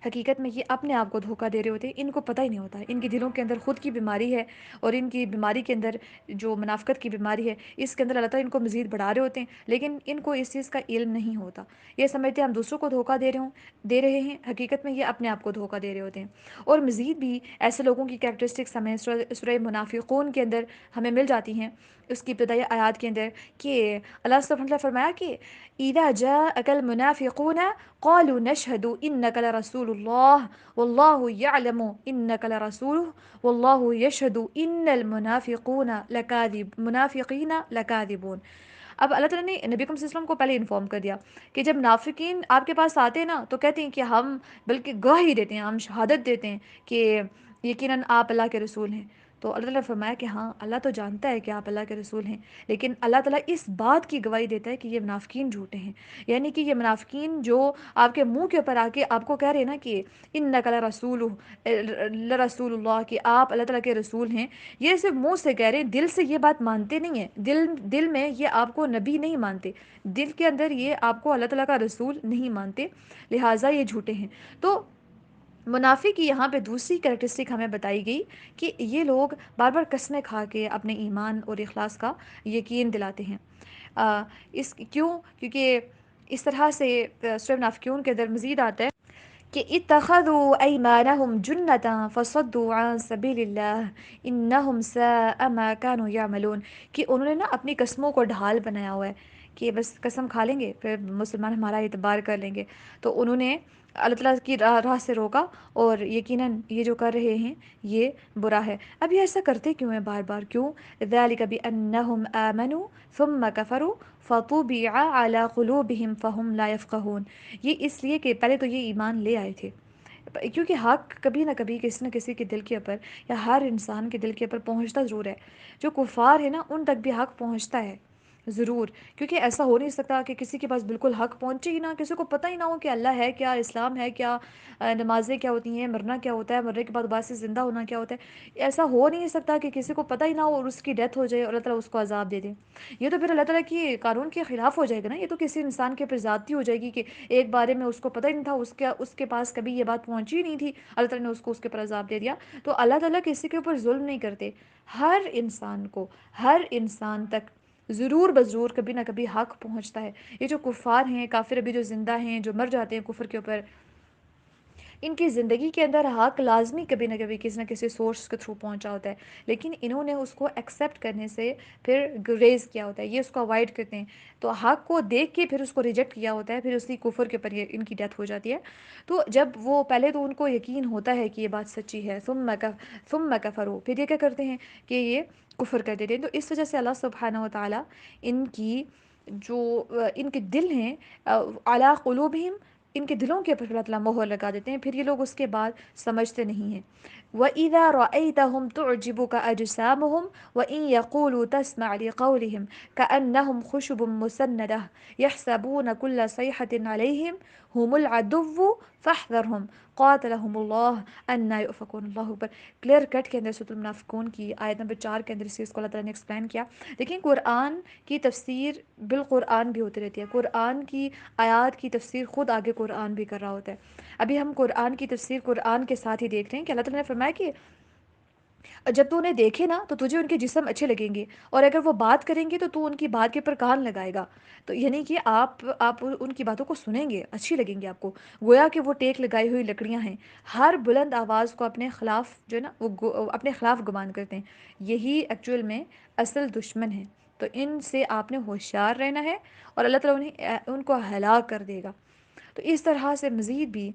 حقیقت میں یہ اپنے آپ کو دھوکہ دے رہے ہوتے ہیں، ان کو پتہ ہی نہیں ہوتا ہے ان کے دلوں کے اندر خود کی بیماری ہے، اور ان کی بیماری کے اندر جو منافقت کی بیماری ہے اس کے اندر اللہ تعالیٰ ان کو مزید بڑھا رہے ہوتے ہیں، لیکن ان کو اس چیز کا علم نہیں ہوتا، یہ سمجھتے ہیں ہم دوسروں کو دھوکہ دے رہے ہیں، حقیقت میں یہ اپنے آپ کو دھوکہ دے رہے ہوتے ہیں۔ اور مزید بھی ایسے لوگوں کی کریکٹرسٹکس ہمیں سورہ منافقون کے اندر ہمیں مل جاتی ہیں، اس کی ابتدائی آیات کے اندر، کہ اللہ سبحانہ وتعالیٰ فرمایا کہ اذا جاءك المنافقون قالوا نشهد انك لرسول الله والله يعلم انك لرسوله والله يشهد ان المنافقين لكاذبون۔ اب اللہ تعالیٰ نے نبی اکرم صلی اللہ علیہ وسلم کو پہلے انفارم کر دیا کہ جب منافقین آپ کے پاس آتے ہیں نا تو کہتے ہیں کہ ہم بلکہ گواہی دیتے ہیں، ہم شہادت دیتے ہیں کہ یقیناً آپ اللہ کے رسول ہیں۔ تو اللہ تعالیٰ نے فرمایا کہ ہاں اللہ تو جانتا ہے کہ آپ اللہ کے رسول ہیں، لیکن اللہ تعالیٰ اس بات کی گواہی دیتا ہے کہ یہ منافقین جھوٹے ہیں، یعنی کہ یہ منافقین جو آپ کے منہ کے اوپر آ کے آپ کو کہہ رہے ہیں نا کہ انک لرسول اللہ، کہ آپ اللہ تعالیٰ کے رسول ہیں، یہ صرف منہ سے کہہ رہے ہیں، دل سے یہ بات مانتے نہیں ہیں، دل میں یہ آپ کو نبی نہیں مانتے، دل کے اندر یہ آپ کو اللہ تعالیٰ کا رسول نہیں مانتے، لہٰذا یہ جھوٹے ہیں۔ تو منافق کی یہاں پہ دوسری کریکٹرسٹک ہمیں بتائی گئی کہ یہ لوگ بار بار قسمیں کھا کے اپنے ایمان اور اخلاص کا یقین دلاتے ہیں۔ کیونکہ اس طرح سے سورہ منافقون کے اندر مزید آتا ہے کہ اتخذوا ایمانہم جنتا فصدوا عن سبیل اللہ انہم ساء ما كانوا یعملون، کہ انہوں نے نا اپنی قسموں کو ڈھال بنایا ہوا ہے کہ بس قسم کھا لیں گے پھر مسلمان ہمارا اعتبار کر لیں گے، تو انہوں نے اللہ تعالیٰ کی راہ سے روکا، اور یقیناً یہ جو کر رہے ہیں یہ برا ہے۔ اب یہ ایسا کرتے کیوں ہیں بار بار، کیوں؟ ذالک بانہم آمنوا ثم کفروا فطبع علی قلوبہم فہم لا یفقہون، یہ اس لیے کہ پہلے تو یہ ایمان لے آئے تھے، کیونکہ حق کبھی نہ کسی کے دل کے اوپر یا ہر انسان کے دل کے اوپر پہنچتا ضرور ہے، جو کفار ہے نا ان تک بھی حق پہنچتا ہے ضرور، کیونکہ ایسا ہو نہیں سکتا کہ کسی کے پاس بالکل حق پہنچے ہی نہ، کسی کو پتہ ہی نہ ہو کہ اللہ ہے کیا، اسلام ہے کیا، نمازیں کیا ہوتی ہیں، مرنا کیا ہوتا ہے، مرنے کے بعد دوبارہ سے زندہ ہونا کیا ہوتا ہے، ایسا ہو نہیں سکتا کہ کسی کو پتہ ہی نہ ہو اور اس کی ڈیتھ ہو جائے اور اللہ تعالیٰ اس کو عذاب دے دے، یہ تو پھر اللہ تعالیٰ کی قانون کے خلاف ہو جائے گا نا، یہ تو کسی انسان کے اوپر زیادتی ہو جائے گی کہ ایک بارے میں اس کو پتہ ہی نہیں تھا، اس کے پاس کبھی یہ بات پہنچی ہی نہیں تھی، اللہ تعالیٰ نے اس کو اس کے اوپر عذاب دے دیا۔ تو اللہ تعالیٰ کسی کے اوپر ظلم نہیں کرتے، ہر انسان کو، ہر انسان تک ضرور بضرور کبھی نہ کبھی حق پہنچتا ہے۔ یہ جو کفار ہیں، کافر ابھی جو زندہ ہیں، جو مر جاتے ہیں کفر کے اوپر، ان کی زندگی کے اندر حق لازمی کبھی نہ کبھی کسی نہ کسی سورس کے تھرو پہنچا ہوتا ہے، لیکن انہوں نے اس کو ایکسیپٹ کرنے سے پھر گریز کیا ہوتا ہے، یہ اس کو اوائڈ کرتے ہیں، تو حق کو دیکھ کے پھر اس کو ریجیکٹ کیا ہوتا ہے، پھر اسی کفر کے اوپر ان کی ڈیتھ ہو جاتی ہے۔ تو جب وہ پہلے تو ان کو یقین ہوتا ہے کہ یہ بات سچی ہے، ثم کفروا، پھر یہ کیا کرتے ہیں کہ یہ کفر کر دیتے ہیں، تو اس وجہ سے اللہ سبحانہ و تعالیٰ ان کی جو ان کے دل ہیں، علی قلوبہم، ان کے دلوں کے اوپر اللہ تعالیٰ مہر لگا دیتے ہیں، پھر یہ لوگ اس کے بعد سمجھتے نہیں ہیں۔ وَإِذَا رَأَيْتَهُمْ تُعْجِبُكَ أَجْسَامُهُمْ وَإِنْ يَقُولُوا تَسْمَعْ لِقَوْلِهِمْ كَأَنَّهُمْ خُشُبٌ مُّسَنَّدَةٌ يَحْسَبُونَ كُلَّ صَيْحَةٍ عَلَيْهِمْ هُمُ الْعَدُوُّ فَاحْذَرْهُمْ قَاتَلَهُمُ اللَّهُ أَنَّىٰ يُؤْفَكُونَ۔ اللہ اکبر، کلیئر کٹ کے اندر سورۃ المنافقون کی آیت نمبر 4 کے اندر اس چیز کو اللہ تعالیٰ نے ایکسپلین کیا۔ لیکن قرآن کی تفسیر بالقرآن بھی ہوتی رہتی ہے، قرآن کی آیات کی تفسیر خود آگے قرآن بھی کر رہا ہوتا ہے۔ ابھی ہم قرآن کی تفسیر قرآن کے ساتھ ہی دیکھ رہے ہیں کہ اللہ تعالیٰ نے فرمایا کہ جب تو انہیں دیکھے نا تو تجھے ان کے جسم اچھے لگیں گے، اور اگر وہ بات کریں گے تو تو ان کی بات کے پر کان لگائے گا، تو یعنی کہ آپ ان کی باتوں کو سنیں گے، اچھی لگیں گے آپ کو، گویا کہ وہ ٹیک لگائی ہوئی لکڑیاں ہیں، ہر بلند آواز کو اپنے خلاف جو ہے نا وہ اپنے خلاف گمان کرتے ہیں، یہی ایکچوئل میں اصل دشمن ہے، تو ان سے آپ نے ہوشیار رہنا ہے، اور اللہ تعالیٰ ان کو ہلاک کر دے گا۔ تو اس طرح سے مزید بھی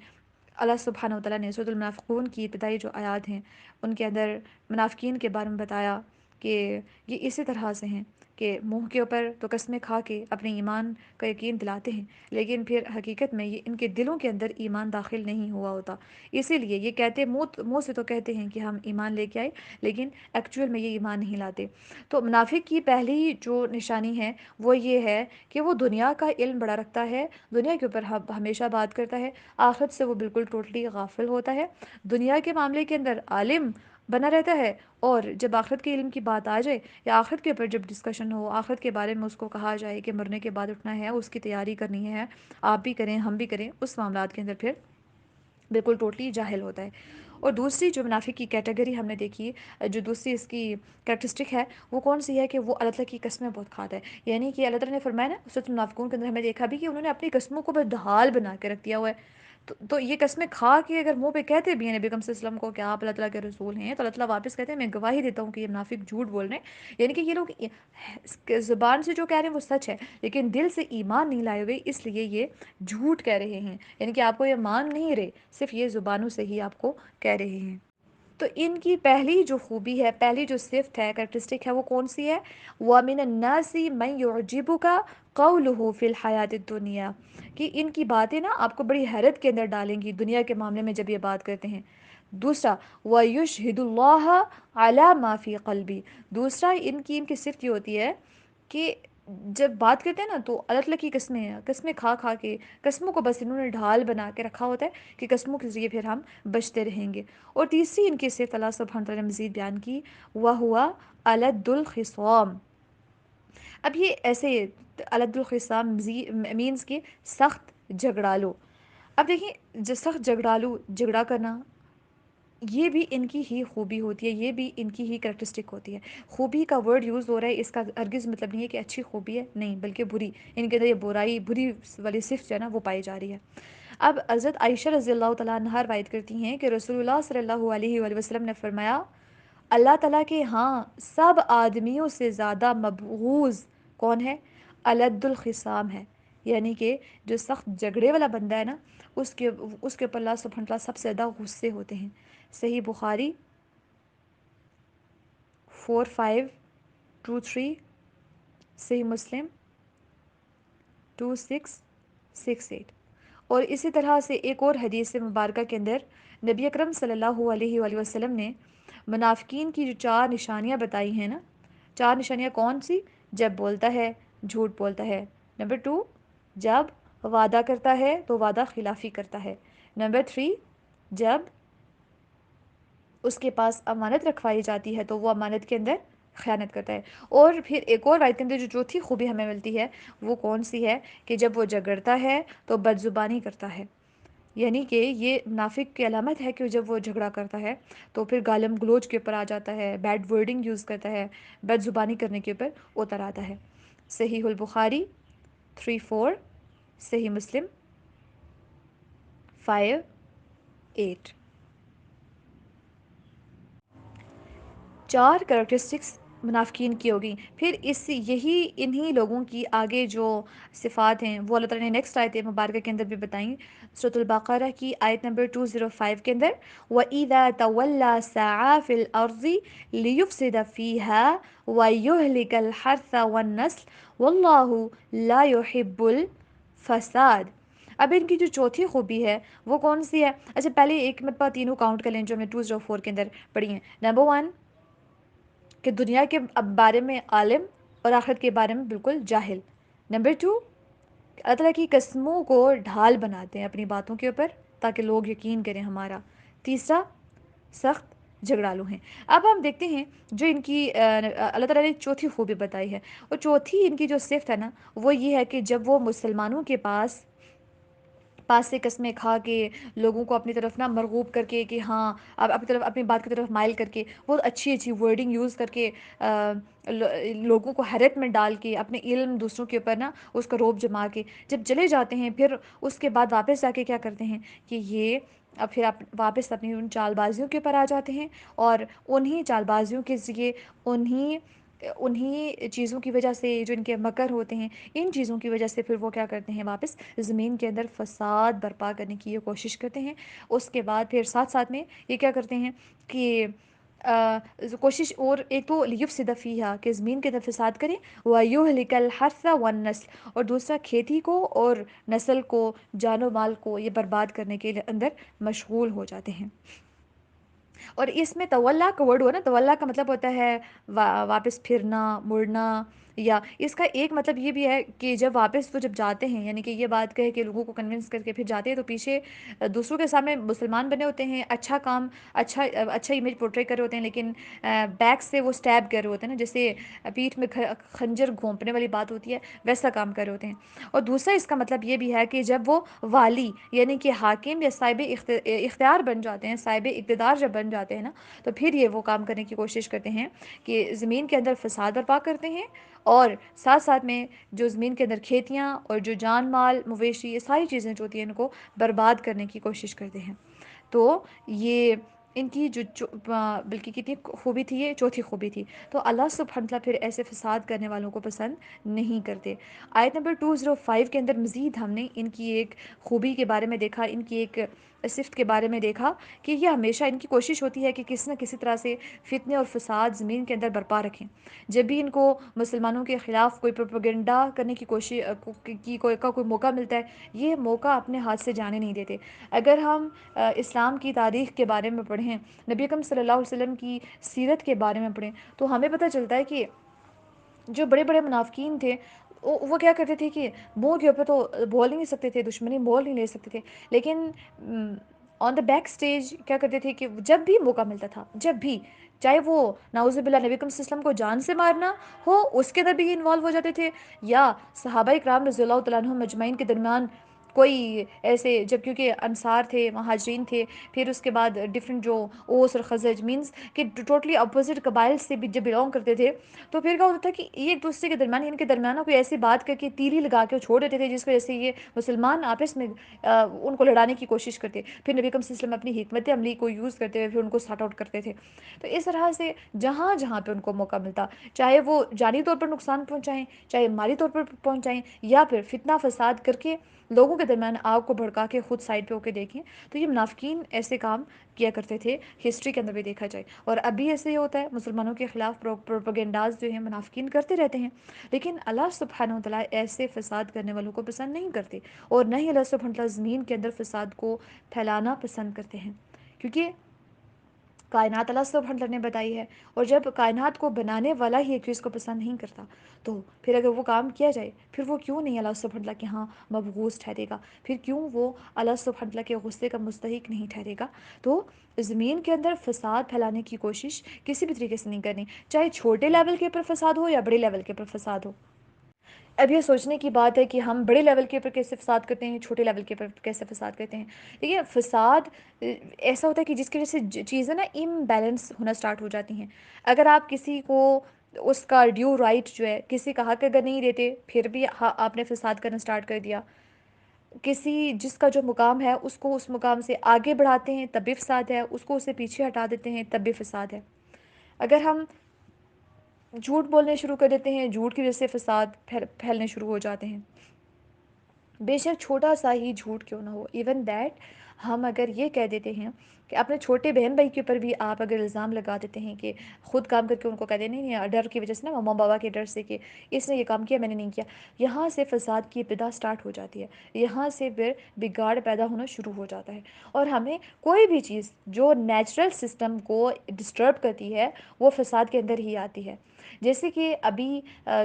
اللہ سبحانہ و تعالیٰ نے سورۃ المنافقون کی ابتدائی جو آیات ہیں ان کے اندر منافقین کے بارے میں بتایا کہ یہ اسی طرح سے ہیں کہ منہ کے اوپر تو قسمیں کھا کے اپنے ایمان کا یقین دلاتے ہیں، لیکن پھر حقیقت میں یہ ان کے دلوں کے اندر ایمان داخل نہیں ہوا ہوتا. اسی لیے یہ کہتے منہ سے تو کہتے ہیں کہ ہم ایمان لے کے آئے، لیکن ایکچوئل میں یہ ایمان نہیں لاتے. تو منافق کی پہلی جو نشانی ہے وہ یہ ہے کہ وہ دنیا کا علم بڑا رکھتا ہے، دنیا کے اوپر ہمیشہ بات کرتا ہے، آخرت سے وہ بالکل ٹوٹلی غافل ہوتا ہے، دنیا کے معاملے کے اندر عالم بنا رہتا ہے، اور جب آخرت کے علم کی بات آ جائے یا آخرت کے اوپر جب ڈسکشن ہو، آخرت کے بارے میں اس کو کہا جائے کہ مرنے کے بعد اٹھنا ہے، اس کی تیاری کرنی ہے، آپ بھی کریں ہم بھی کریں، اس معاملات کے اندر پھر بالکل ٹوٹلی جاہل ہوتا ہے. اور دوسری جو منافق کی کیٹیگری ہم نے دیکھی، جو دوسری اس کی کریکٹرسٹک ہے وہ کون سی ہے کہ وہ اللہ تعالیٰ کی قسمیں بہت کھاتا ہے. یعنی کہ اللہ تعالیٰ نے فرمایا نا سورۃ المنافقون کے اندر ہمیں دیکھا بھی کہ انہوں نے اپنی قسموں کو بس ڈھال بنا کے رکھ دیا ہوا ہے. تو یہ قسمیں کھا کے اگر منہ پہ کہتے بھی ہیں نبی اکرم صلی اللہ علیہ وسلم کو کہ آپ اللہ تعالیٰ کے رسول ہیں، تو اللہ تعالیٰ واپس کہتے ہیں میں گواہی دیتا ہوں کہ یہ منافق جھوٹ بول رہے ہیں. یعنی کہ یہ لوگ زبان سے جو کہہ رہے ہیں وہ سچ ہے، لیکن دل سے ایمان نہیں لائے ہوئے، اس لیے یہ جھوٹ کہہ رہے ہیں. یعنی کہ آپ کو یہ مان نہیں رہے، صرف یہ زبانوں سے ہی آپ کو کہہ رہے ہیں. تو ان کی پہلی جو خوبی ہے، پہلی جو صفت ہے، کریکٹرسٹک ہے، وہ کون سی ہے؟ وَمِنَ النَّاسِ مَن يُعْجِبُكَ قَوْلُهُ فِي الْحَيَاةِ الدُّنْيَا، کہ ان کی باتیں نا آپ کو بڑی حیرت کے اندر ڈالیں گی دنیا کے معاملے میں جب یہ بات کرتے ہیں. دوسرا وَيُشْهِدُ اللَّهَ عَلَى مَا فِي قَلْبِهِ، دوسرا ان کی صفت یہ ہوتی ہے کہ جب بات کرتے ہیں نا تو اللہ تعالیٰ کی قسمیں کھا کھا کے، قسموں کو بس انہوں نے ڈھال بنا کے رکھا ہوتا ہے کہ قسموں کے ذریعے پھر ہم بچتے رہیں گے. اور تیسری ان کی صفت اللہ سبحانہ تعالیٰ نے مزید بیان کی، وَهُوَ أَلَدُّ الْخِصَامِ. اب یہ ایسے أَلَدُّ الْخِصَامِ مینس کہ سخت جھگڑالو. اب دیکھیں جو سخت جھگڑا کرنا یہ بھی ان کی ہی خوبی ہوتی ہے، یہ بھی ان کی ہی کریکٹرسٹک ہوتی ہے. خوبی کا ورڈ یوز ہو رہا ہے، اس کا ہرگز مطلب نہیں ہے کہ اچھی خوبی ہے، نہیں، بلکہ بری، ان کے اندر یہ بری والی صفت جو ہے نا وہ پائی جا رہی ہے. اب حضرت عائشہ رضی اللہ تعالیٰ عنہا روایت کرتی ہیں کہ رسول اللہ صلی اللہ علیہ وآلہ وسلم نے فرمایا، اللہ تعالیٰ کے ہاں سب آدمیوں سے زیادہ مبغوض کون ہے؟ الد الخصام ہے. یعنی کہ جو سخت جھگڑے والا بندہ ہے نا، اس کے اوپر اللہ سبحانہ تعالیٰ سب سے زیادہ غصے ہوتے ہیں. صحیح بخاری 4523، صحیح مسلم 2668. اور اسی طرح سے ایک اور حدیث مبارکہ کے اندر نبی اکرم صلی اللہ علیہ وآلہ وسلم نے منافقین کی جو 4 نشانیاں بتائی ہیں نا، 4 نشانیاں کون سی؟ جب بولتا ہے جھوٹ بولتا ہے. نمبر 2، جب وعدہ کرتا ہے تو وعدہ خلافی کرتا ہے. نمبر 3، جب اس کے پاس امانت رکھوائی جاتی ہے تو وہ امانت کے اندر خیانت کرتا ہے. اور پھر ایک اور روایت کے اندر جو چوتھی خوبی ہمیں ملتی ہے وہ کون سی ہے کہ جب وہ جھگڑتا ہے تو بد زبانی کرتا ہے. یعنی کہ یہ منافق کی علامت ہے کہ جب وہ جھگڑا کرتا ہے تو پھر گالم گلوچ کے اوپر آ جاتا ہے، بیڈ ورڈنگ یوز کرتا ہے، بد زبانی کرنے کے اوپر اتر آتا ہے. صحیح البخاری 34، صحیح مسلم 58. 4 کریکٹرسٹکس منافقین کی ہوگی. پھر انہی لوگوں کی آگے جو صفات ہیں وہ اللہ تعالیٰ نے نیکسٹ آیت مبارکہ کے اندر بھی بتائیں. سورۃ البقرہ کی آیت نمبر 205 کے اندر وَإِذَا تَوَلَّى سَعَى فِي الْأَرْضِ لِيُفْسِدَ فِيهَا وَيُهْلِكَ الْحَرْثَ وَالنَّسْلَ وَاللَّهُ لَا يُحِبُّ الْفَسَادَ. اب ان کی جو چوتھی خوبی ہے وہ کون سی ہے؟ اچھا پہلے ایک مرتبہ تینوں کاؤنٹ کر لیں جو ہم نے 204 کے اندر پڑھی ہیں. نمبر 1 کہ دنیا کے بارے میں عالم اور آخرت کے بارے میں بالکل جاہل. نمبر 2، اللہ تعالیٰ کی قسموں کو ڈھال بناتے ہیں اپنی باتوں کے اوپر تاکہ لوگ یقین کریں ہمارا. تیسرا، سخت جھگڑالو ہیں. اب ہم دیکھتے ہیں جو ان کی اللہ تعالیٰ نے چوتھی خوبی بتائی ہے، اور چوتھی ان کی جو صفت ہے نا وہ یہ ہے کہ جب وہ مسلمانوں کے پاس سے قسمیں کھا کے لوگوں کو اپنی طرف نہ مرغوب کر کے کہ ہاں اب اپنی بات کی طرف مائل کر کے بہت اچھی ورڈنگ یوز کر کے لوگوں کو حیرت میں ڈال کے اپنے علم دوسروں کے اوپر نا اس کا روب جما کے جب چلے جاتے ہیں، پھر اس کے بعد واپس جا کے کیا کرتے ہیں کہ یہ پھر واپس اپنی ان چال بازیوں کے اوپر آ جاتے ہیں، اور انہی چال بازیوں کے ذریعے انہی انہی چیزوں کی وجہ سے، جو ان کے مکر ہوتے ہیں، ان چیزوں کی وجہ سے پھر وہ کیا کرتے ہیں، واپس زمین کے اندر فساد برپا کرنے کی یہ کوشش کرتے ہیں۔ اس کے بعد پھر ساتھ ساتھ میں یہ کیا کرتے ہیں کہ کوشش، اور ایک تو لیفسد فیہا، کہ زمین کے اندر فساد کریں، وَيُهْلِكَ الْحَرْثَ وَالنَّسْلَ، اور دوسرا کھیتی کو اور نسل کو، جان و مال کو یہ برباد کرنے کے اندر مشغول ہو جاتے ہیں۔ اور اس میں تولا کا ورڈ ہو نا، تولا کا مطلب ہوتا ہے واپس پھرنا، مڑنا، یا اس کا ایک مطلب یہ بھی ہے کہ جب واپس وہ جب جاتے ہیں، یعنی کہ یہ بات کہے کہ لوگوں کو کنونس کر کے پھر جاتے ہیں، تو پیچھے دوسروں کے سامنے مسلمان بنے ہوتے ہیں، اچھا کام، اچھا امیج پورٹری کر رہے ہوتے ہیں، لیکن بیک سے وہ سٹیب کر رہے ہوتے ہیں نا، جیسے پیٹھ میں خنجر گھونپنے والی بات ہوتی ہے، ویسا کام کر رہے ہوتے ہیں۔ اور دوسرا اس کا مطلب یہ بھی ہے کہ جب وہ والی یعنی کہ حاکم یا صاحب اختیار بن جاتے ہیں، صاحب اقتدار جب بن جاتے ہیں نا، تو پھر یہ وہ کام کرنے کی کوشش کرتے ہیں کہ زمین کے اندر فساد برپا کرتے ہیں، اور ساتھ ساتھ میں جو زمین کے اندر کھیتیاں اور جو جان مال مویشی، یہ ساری چیزیں جو ہوتی ہیں ان کو برباد کرنے کی کوشش کرتے ہیں۔ تو یہ ان کی بلکہ کتنی خوبی تھی، یہ چوتھی خوبی تھی۔ تو اللہ سبحانہ وتعالیٰ پھر ایسے فساد کرنے والوں کو پسند نہیں کرتے۔ آیت نمبر 205 کے اندر مزید ہم نے ان کی ایک خوبی کے بارے میں دیکھا، ان کی ایک صفت کے بارے میں دیکھا کہ یہ ہمیشہ ان کی کوشش ہوتی ہے کہ کسی نہ کسی طرح سے فتنے اور فساد زمین کے اندر برپا رکھیں۔ جب بھی ان کو مسلمانوں کے خلاف کوئی پروپیگنڈا کرنے کی کوئی موقع ملتا ہے، یہ موقع اپنے ہاتھ سے جانے نہیں دیتے۔ اگر ہم اسلام کی تاریخ کے بارے میں پڑھیں، نبی اکرم صلی اللہ علیہ وسلم کی سیرت کے بارے میں پڑھیں، تو ہمیں پتہ چلتا ہے کہ جو بڑے بڑے منافقین تھے، وہ کیا کرتے تھے کہ منہ کے اوپر تو بول ہی نہیں سکتے تھے، دشمنی بول نہیں لے سکتے تھے، لیکن آن دا بیک سٹیج کیا کرتے تھے کہ جب بھی موقع ملتا تھا، جب بھی، چاہے وہ نعوذ باللہ نبی اکرم صلی اللہ علیہ وسلم کو جان سے مارنا ہو، اس کے اندر بھی انوالو ہو جاتے تھے، یا صحابہ کرام رضی اللہ تعالیٰ عنہم اجمعین کے درمیان کوئی ایسے، جب کیونکہ انصار تھے، مہاجرین تھے، پھر اس کے بعد ڈفرینٹ جو اوس اور خزرج مینس کہ ٹوٹلی اپوزٹ قبائل سے بھی جب بلونگ کرتے تھے، تو پھر کیا ہوتا تھا کہ ایک دوسرے کے درمیان، ان کے درمیان کوئی ایسی بات کر کے تیلی لگا کے چھوڑ دیتے تھے، جس وجہ سے یہ مسلمان آپس میں ان کو لڑانے کی کوشش کرتے، پھر نبی اکرم صلی اللہ علیہ وسلم اپنی حکمت عملی کو یوز کرتے ہوئے پھر ان کو سارٹ آؤٹ کرتے تھے۔ تو اس طرح سے جہاں جہاں پہ ان کو موقع ملتا، چاہے وہ جانی طور پر نقصان پہنچائیں، چاہے مالی طور پر پہنچائیں، یا پھر فتنہ فساد کر کے لوگوں کے درمیان آگ کو بھڑکا کے خود سائڈ پہ ہو کے دیکھیں، تو یہ منافقین ایسے کام کیا کرتے تھے، ہسٹری کے اندر بھی دیکھا جائے، اور اب بھی ایسے ہی ہوتا ہے، مسلمانوں کے خلاف پروپیگنڈاز جو ہیں منافقین کرتے رہتے ہیں، لیکن اللہ سبحانہ وتعالیٰ ایسے فساد کرنے والوں کو پسند نہیں کرتے، اور نہ ہی اللہ سبحانہ وتعالیٰ زمین کے اندر فساد کو پھیلانا پسند کرتے ہیں، کیونکہ کائنات اللہ سبحانہ وتعالیٰ نے بتائی ہے، اور جب کائنات کو بنانے والا ہی ایک چیز کو پسند نہیں کرتا، تو پھر اگر وہ کام کیا جائے، پھر وہ کیوں نہیں اللہ سبحانہ وتعالیٰ کے ہاں مبغوض ٹھہرے گا، پھر کیوں وہ اللہ سبحانہ وتعالیٰ کے غصے کا مستحق نہیں ٹھہرے گا۔ تو زمین کے اندر فساد پھیلانے کی کوشش کسی بھی طریقے سے نہیں کرنی، چاہے چھوٹے لیول کے اوپر فساد ہو یا بڑے لیول کے اوپر فساد ہو۔ اب یہ سوچنے کی بات ہے کہ ہم بڑے لیول کے اوپر کیسے فساد کرتے ہیں، چھوٹے لیول کے اوپر کیسے فساد کرتے ہیں۔ دیکھیے، فساد ایسا ہوتا ہے کہ جس کی وجہ سے چیزیں نا امبیلنس ہونا سٹارٹ ہو جاتی ہیں۔ اگر آپ کسی کو اس کا ڈیو رائٹ جو ہے، کسی کا حق اگر نہیں دیتے، پھر بھی آپ نے فساد کرنا سٹارٹ کر دیا، کسی جس کا جو مقام ہے اس کو اس مقام سے آگے بڑھاتے ہیں، تب بھی فساد ہے، اس کو اس سے پیچھے ہٹا دیتے ہیں، تب بھی فساد ہے۔ اگر ہم جھوٹ بولنے شروع کر دیتے ہیں، جھوٹ کی وجہ سے فساد پھیلنے شروع ہو جاتے ہیں، بے شک چھوٹا سا ہی جھوٹ کیوں نہ ہو، ایون دیٹ ہم اگر یہ کہہ دیتے ہیں کہ اپنے چھوٹے بہن بھائی کے اوپر بھی آپ اگر الزام لگا دیتے ہیں کہ خود کام کر کے ان کو کہہ دیتے نہیں، ڈر کی وجہ سے نا، ماما بابا کے ڈر سے کہ اس نے یہ کام کیا میں نے نہیں کیا، یہاں سے فساد کی ابتدا سٹارٹ ہو جاتی ہے، یہاں سے پھر بگاڑ پیدا ہونا شروع ہو جاتا ہے۔ اور ہمیں کوئی بھی چیز جو نیچرل سسٹم کو ڈسٹرب کرتی ہے، وہ فساد کے اندر ہی آتی ہے۔ جیسے کہ ابھی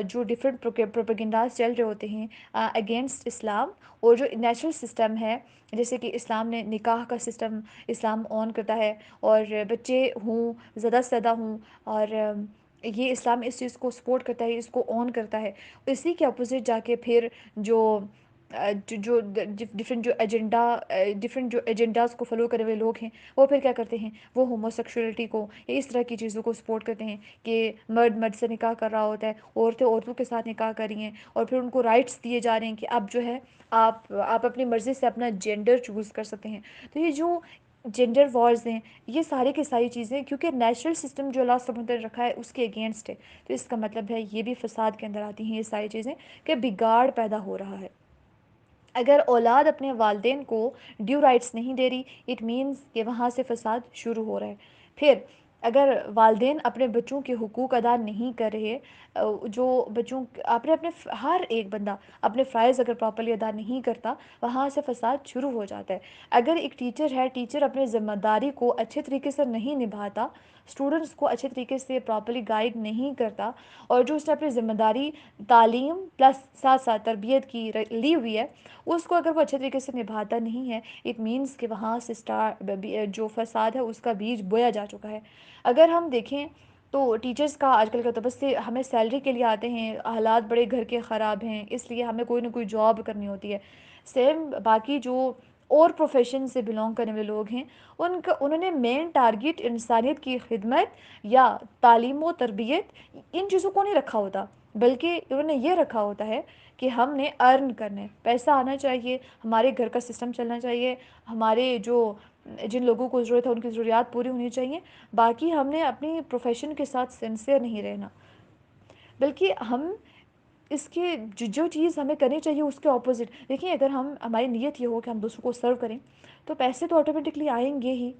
جو ڈفرینٹ پروپیگنڈاز چل رہے ہوتے ہیں اگینسٹ اسلام، اور جو نیچرل سسٹم ہے، جیسے کہ اسلام نے نکاح کا سسٹم اسلام آن کرتا ہے، اور بچے ہوں زیادہ سے زیادہ ہوں، اور یہ اسلام اس چیز کو سپورٹ کرتا ہے، اس کو آن کرتا ہے۔ اسی کے اپوزٹ جا کے پھر جو جو ڈفرینٹ جو ایجنڈاز کو فالو کرے ہوئے لوگ ہیں، وہ پھر کیا کرتے ہیں، وہ ہوموسیکشولیٹی کو یا اس طرح کی چیزوں کو سپورٹ کرتے ہیں کہ مرد مرد سے نکاح کر رہا ہوتا ہے، عورتیں عورتوں کے ساتھ نکاح کر رہی ہیں، اور پھر ان کو رائٹس دیے جا رہے ہیں کہ اب جو ہے آپ اپنی مرضی سے اپنا جینڈر چوز کر سکتے ہیں۔ تو یہ جو جینڈر وارز ہیں، یہ سارے کی ساری چیزیں کیونکہ نیچرل سسٹم جو اللہ سبحانہ وتعالیٰ نے رکھا ہے اس کے اگینسٹ ہے، تو اس کا مطلب ہے یہ بھی فساد کے اندر آتی ہیں یہ ساری چیزیں کہ بگاڑ پیدا ہو رہا ہے۔ اگر اولاد اپنے والدین کو ڈیو رائٹس نہیں دے رہی، اٹ مینس کہ وہاں سے فساد شروع ہو رہا ہے۔ پھر اگر والدین اپنے بچوں کے حقوق ادا نہیں کر رہے، جو بچوں اپنے اپنے ہر ایک بندہ اپنے فرائض اگر پراپرلی ادا نہیں کرتا، وہاں سے فساد شروع ہو جاتا ہے۔ اگر ایک ٹیچر ہے، ٹیچر اپنے ذمہ داری کو اچھے طریقے سے نہیں نبھاتا، اسٹوڈنٹس کو اچھے طریقے سے پراپرلی گائیڈ نہیں کرتا، اور جو اس نے اپنی ذمہ داری تعلیم پلس ساتھ ساتھ تربیت کی لی ہوئی ہے، اس کو اگر وہ اچھے طریقے سے نبھاتا نہیں ہے، اٹ مینس کہ وہاں سے جو فساد ہے اس کا بیج بویا جا چکا ہے۔ اگر ہم دیکھیں تو ٹیچرز کا آج کل کا تو بس سے ہمیں سیلری کے لیے آتے ہیں، حالات بڑے گھر کے خراب ہیں، اس لیے ہمیں کوئی نہ کوئی جاب کرنی ہوتی ہے۔ سیم باقی جو اور پروفیشن سے بلونگ کرنے والے لوگ ہیں، انہوں نے مین ٹارگیٹ انسانیت کی خدمت یا تعلیم و تربیت ان چیزوں کو نہیں رکھا ہوتا، بلکہ انہوں نے یہ رکھا ہوتا ہے کہ ہم نے ارن کرنے پیسہ آنا چاہیے، ہمارے گھر کا سسٹم چلنا چاہیے، ہمارے جن لوگوں کو ضرورت ہے ان کی ضروریات پوری ہونی چاہیے، باقی ہم نے اپنی پروفیشن کے ساتھ سنسیئر نہیں رہنا، بلکہ ہم اس کے جو چیز ہمیں کرنی چاہیے اس کے اپوزٹ دیکھیں۔ اگر ہماری نیت یہ ہو کہ ہم دوسروں کو سرو کریں تو پیسے تو آٹومیٹکلی آئیں گے ہی،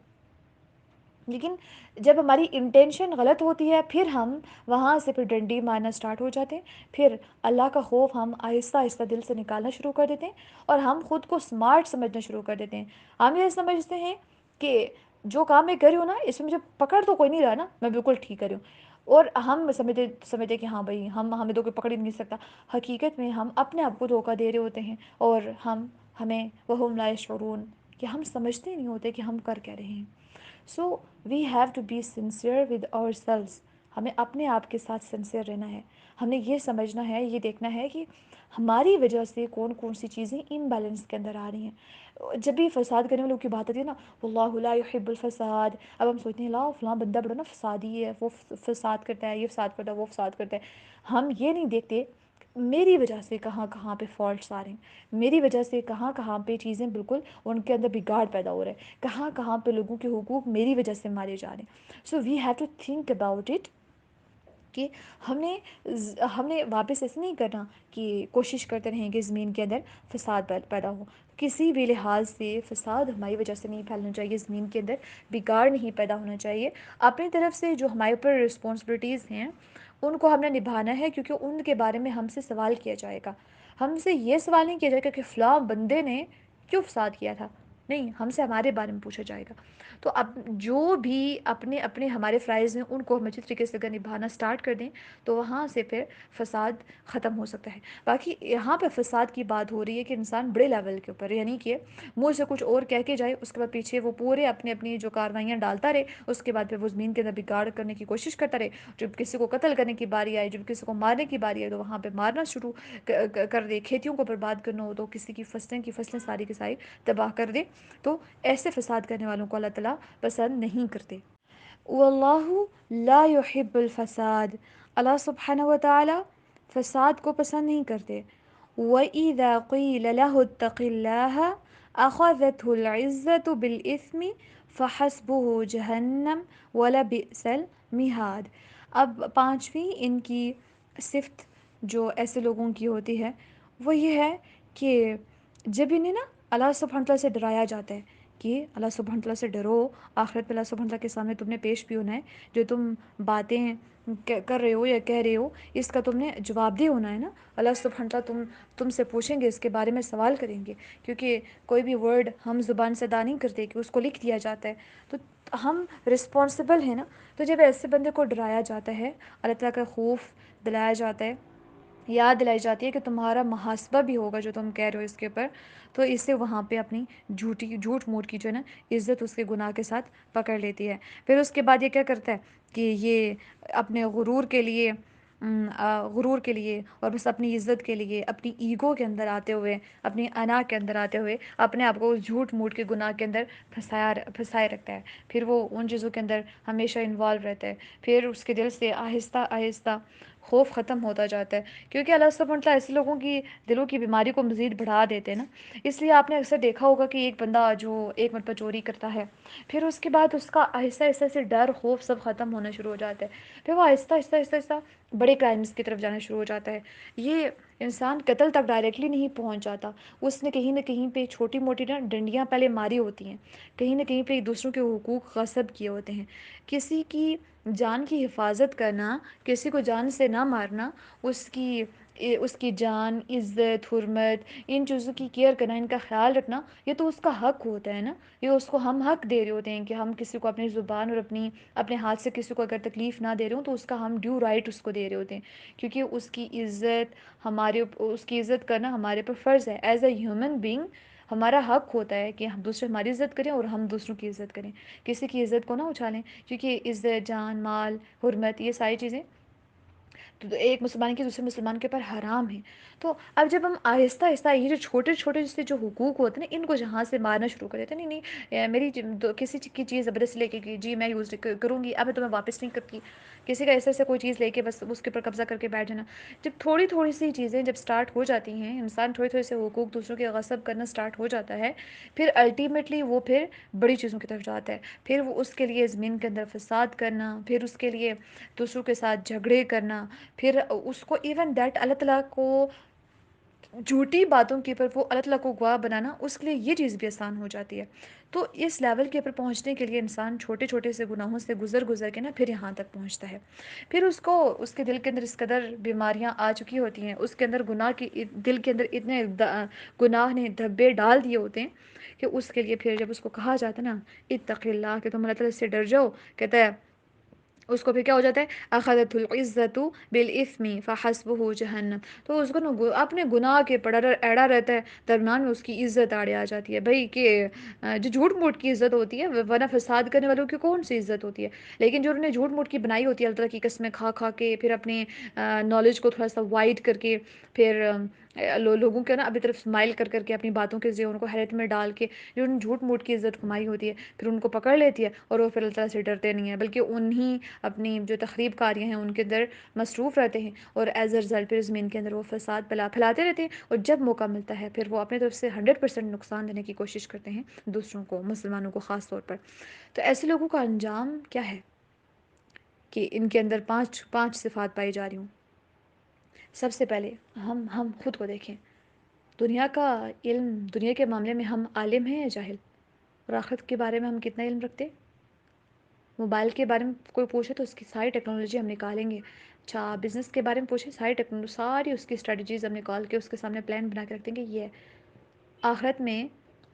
لیکن جب ہماری انٹینشن غلط ہوتی ہے پھر ہم وہاں سے پھر ڈنڈی مارنا سٹارٹ ہو جاتے ہیں، پھر اللہ کا خوف ہم آہستہ آہستہ دل سے نکالنا شروع کر دیتے ہیں، اور ہم خود کو سمارٹ سمجھنا شروع کر دیتے ہیں۔ ہم یہ سمجھتے ہیں کہ جو کام میں کر رہی ہوں نا اس میں مجھے پکڑ تو کوئی نہیں رہا نا، میں بالکل ٹھیک کر رہی ہوں، اور ہم سمجھتے کہ ہاں بھائی ہمیں تو کوئی پکڑ ہی نہیں سکتا۔ حقیقت میں ہم اپنے آپ کو دھوکہ دے رہے ہوتے ہیں، اور ہمیں وہم لا یشعرون کہ ہم سمجھتے ہی نہیں ہوتے کہ ہم کر کیا رہے ہیں۔ So we have to be sincere with ourselves, ہمیں اپنے آپ کے ساتھ سنسیئر رہنا ہے، ہمیں یہ سمجھنا ہے، یہ دیکھنا ہے کہ ہماری وجہ سے کون کون سی چیزیں ان بیلنس کے اندر آ رہی ہیں۔ جب بھی فساد کرنے والوں کی بات آتی ہے نا، واللہ لا يحب الفساد، اب ہم سوچتے ہیں لا فلاں بندہ بڑا نا فسادی ہے، وہ فساد کرتا ہے، یہ فساد کرتا ہے، وہ فساد کرتا ہے۔ ہم یہ نہیں دیکھتے میری وجہ سے کہاں کہاں پہ فالٹس آ رہے ہیں، میری وجہ سے کہاں کہاں پہ چیزیں بالکل ان کے اندر بگاڑ پیدا ہو رہا ہے، کہاں کہاں پہ لوگوں کے حقوق میری وجہ سے مارے جا رہے ہیں۔ So we have to think about it کہ ہم نے واپس ایسے نہیں کرنا کہ کوشش کرتے رہیں کہ زمین کے اندر فساد پیدا ہو، کسی بھی لحاظ سے فساد ہماری وجہ سے نہیں پھیلنا چاہیے، زمین کے اندر بگاڑ نہیں پیدا ہونا چاہیے۔ اپنی طرف سے جو ہمارے اوپر رسپانسبلٹیز ہیں ان کو ہم نے نبھانا ہے، کیونکہ ان کے بارے میں ہم سے سوال کیا جائے گا۔ ہم سے یہ سوال نہیں کیا جائے گا کہ فلاں بندے نے کیوں فساد کیا تھا، نہیں، ہم سے ہمارے بارے میں پوچھا جائے گا۔ تو اب جو بھی اپنے اپنے ہمارے فرائض ہیں ان کو ہم اچھی طریقے سے اگر نبھانا سٹارٹ کر دیں تو وہاں سے پھر فساد ختم ہو سکتا ہے۔ باقی یہاں پہ فساد کی بات ہو رہی ہے کہ انسان بڑے لیول کے اوپر، یعنی کہ منہ سے کچھ اور کہہ کے جائے، اس کے بعد پیچھے وہ پورے اپنی اپنی جو کاروائیاں ڈالتا رہے، اس کے بعد پھر وہ زمین کے اندر بگاڑ کرنے کی کوشش کرتا رہے، جب کسی کو قتل کرنے کی باری آئے، جب کسی کو مارنے کی باری آئے تو وہاں پہ مارنا شروع کر دے، کھیتیوں کو برباد کرنا ہو تو کسی کی فصلیں ساری کی ساری تباہ کر دے، تو ایسے فساد کرنے والوں کو اللہ تعالیٰ پسند نہیں کرتے۔ واللہ لا يحب الفساد، اللہ سبحانہ و تعالیٰ فساد کو پسند نہیں کرتے۔ وَإِذَا قِيلَ لَهُ اتَّقِ اللَّهَ أَخَذَتْهُ الْعِزَّةُ بِالْإِثْمِ فَحَسْبُهُ جَهَنَّمُ وَلَبِئْسَ الْمِہَادُ۔ اب پانچویں ان کی صفت جو ایسے لوگوں کی ہوتی ہے وہ یہ ہے کہ جب انہیں نا اللہ سبحانہ تعالیٰ سے ڈرایا جاتا ہے کہ اللہ سبحانہ تعالیٰ سے ڈرو، آخرت میں اللہ سبحانہ تعالیٰ کے سامنے تم نے پیش بھی ہونا ہے، جو تم باتیں کر رہے ہو یا کہہ رہے ہو اس کا تم نے جواب دہ ہونا ہے نا، اللہ سبحانہ تعالیٰ تم سے پوچھیں گے، اس کے بارے میں سوال کریں گے، کیونکہ کوئی بھی ورڈ ہم زبان سے ادا نہیں کرتے کہ اس کو لکھ دیا جاتا ہے، تو ہم رسپانسبل ہیں نا۔ تو جب ایسے بندے کو ڈرایا جاتا ہے، اللہ تعالیٰ کا خوف دلایا جاتا ہے، یاد دلائی جاتی ہے کہ تمہارا محاسبہ بھی ہوگا جو تم کہہ رہے ہو اس کے اوپر، تو اس سے وہاں پہ اپنی جھوٹ موٹ کی جو ہے نا عزت اس کے گناہ کے ساتھ پکڑ لیتی ہے۔ پھر اس کے بعد یہ کیا کرتا ہے کہ یہ اپنے غرور کے لیے اور بس اپنی عزت کے لیے اپنی ایگو کے اندر آتے ہوئے، اپنی انا کے اندر آتے ہوئے اپنے آپ کو جھوٹ موٹ کے گناہ کے اندر پھنسائے رکھتا ہے، پھر وہ ان چیزوں کے اندر ہمیشہ انوالو رہتا ہے، پھر اس کے دل سے آہستہ آہستہ خوف ختم ہوتا جاتا ہے، کیونکہ اللہ سبحانہ وتعالیٰ ایسے لوگوں کی دلوں کی بیماری کو مزید بڑھا دیتے ہیں نا۔ اس لیے آپ نے اکثر دیکھا ہوگا کہ ایک بندہ جو ایک مرتبہ چوری کرتا ہے، پھر اس کے بعد اس کا آہستہ آہستہ سے ڈر خوف سب ختم ہونا شروع ہو جاتا ہے، پھر وہ آہستہ آہستہ آہستہ آہستہ بڑے کرائمز کی طرف جانا شروع ہو جاتا ہے۔ یہ انسان قتل تک ڈائریکٹلی نہیں پہنچ جاتا، اس نے کہیں نہ کہیں پہ چھوٹی موٹی نا ڈنڈیاں پہلے ماری ہوتی ہیں، کہیں نہ کہیں پہ دوسروں کے حقوق غصب کیے ہوتے ہیں۔ کسی کی جان کی حفاظت کرنا، کسی کو جان سے نہ مارنا، اس کی جان، عزت، حرمت، ان چیزوں کی کیئر کرنا، ان کا خیال رکھنا، یہ تو اس کا حق ہوتا ہے نا۔ یہ اس کو ہم حق دے رہے ہوتے ہیں کہ ہم کسی کو اپنی زبان اور اپنے ہاتھ سے کسی کو اگر تکلیف نہ دے رہے ہوں تو اس کا ہم ڈیو رائٹ اس کو دے رہے ہوتے ہیں، کیونکہ اس کی عزت کرنا ہمارے پر فرض ہے۔ ایز اے ہیومن بینگ ہمارا حق ہوتا ہے کہ ہم دوسرے ہماری عزت کریں اور ہم دوسروں کی عزت کریں، کسی کی عزت کو نہ اچھالیں، کیونکہ عزت، جان، مال، حرمت، یہ ساری چیزیں تو ایک مسلمان کی دوسرے مسلمان کے اوپر حرام ہے۔ تو اب جب ہم آہستہ آہستہ یہ جو چھوٹے چھوٹے سے جو حقوق ہوتے ہیں نا، ان کو جہاں سے مارنا شروع کر دیتے ہیں، نہیں نہیں میری کسی کی چیز زبردستی لے کے کہ جی میں یوز کروں گی، اب میں تمہیں واپس نہیں کرتی، کسی کا ایسے ایسے کوئی چیز لے کے بس اس کے اوپر قبضہ کر کے بیٹھ جانا۔ جب تھوڑی تھوڑی سی چیزیں جب سٹارٹ ہو جاتی ہیں، انسان تھوڑے تھوڑے سے حقوق دوسروں کے غصب کرنا سٹارٹ ہو جاتا ہے، پھر الٹیمیٹلی وہ پھر بڑی چیزوں کی طرف جاتا ہے، پھر وہ اس کے لیے زمین کے اندر فساد کرنا، پھر اس کے لیے دوسروں کے ساتھ جھگڑے کرنا، پھر اس کو ایون دیٹ اللہ تعالیٰ کو جھوٹی باتوں کے اوپر وہ اللہ تعالیٰ کو گواہ بنانا، اس کے لیے یہ چیز بھی آسان ہو جاتی ہے۔ تو اس لیول کے اوپر پہنچنے کے لیے انسان چھوٹے چھوٹے سے گناہوں سے گزر کے نا پھر یہاں تک پہنچتا ہے۔ پھر اس کے دل کے اندر اس قدر بیماریاں آ چکی ہوتی ہیں، اس کے اندر دل کے اندر اتنے گناہ نے دھبے ڈال دیے ہوتے ہیں کہ اس کے لیے پھر جب اس کو کہا جاتا ہے نا اتق اللہ، کہ تم اللہ تعالیٰ سے ڈر جاؤ، کہتا ہے اس کو پھر کیا ہو جاتا ہے اخذت العزت بالاثم فحسبه جہنم، تو اس کو نا اپنے گناہ کے ایڑا رہتا ہے، درمیان میں اس کی عزت آڑے آ جاتی ہے بھائی، کہ جو جھوٹ موٹ کی عزت ہوتی ہے، ورنہ فساد کرنے والوں کی کون سی عزت ہوتی ہے، لیکن جو انہوں نے جھوٹ موٹ کی بنائی ہوتی ہے اللہ تعالیٰ کی قسمیں کھا کھا کے، پھر اپنے نالج کو تھوڑا سا وائڈ کر کے، پھر لوگوں کے نا ابھی طرف اسمائل کر کے اپنی باتوں کے ذریعے ان کو حیرت میں ڈال کے جو انہوں نے جھوٹ موٹ کی عزت کمائی ہوتی ہے، پھر ان کو پکڑ لیتی ہے اور وہ پھر اللہ تعالیٰ سے ڈرتے نہیں ہیں، بلکہ انہیں اپنی جو تخریب کاریاں ہیں ان کے اندر مصروف رہتے ہیں، اور ایز اے رزلٹ پھر زمین کے اندر وہ فساد پھیلاتے رہتے ہیں، اور جب موقع ملتا ہے پھر وہ اپنے طرف سے 100% نقصان دینے کی کوشش کرتے ہیں دوسروں کو، مسلمانوں کو خاص طور پر۔ تو ایسے لوگوں کا انجام کیا ہے کہ ان کے اندر پانچ صفات پائی جا رہی ہوں۔ سب سے پہلے ہم خود کو دیکھیں، دنیا کا علم، دنیا کے معاملے میں ہم عالم ہیں یا جاہل؟ اور آخرت کے بارے میں ہم کتنا علم رکھتے؟ موبائل کے بارے میں کوئی پوچھے تو اس کی ساری ٹیکنالوجی ہم نکالیں گے، اچھا بزنس کے بارے میں پوچھے ساری ٹیکنالوجی، ساری اس کی اسٹریٹجیز ہم نکال کے اس کے سامنے پلان بنا کے رکھ دیں گے، یہ ہے۔ آخرت میں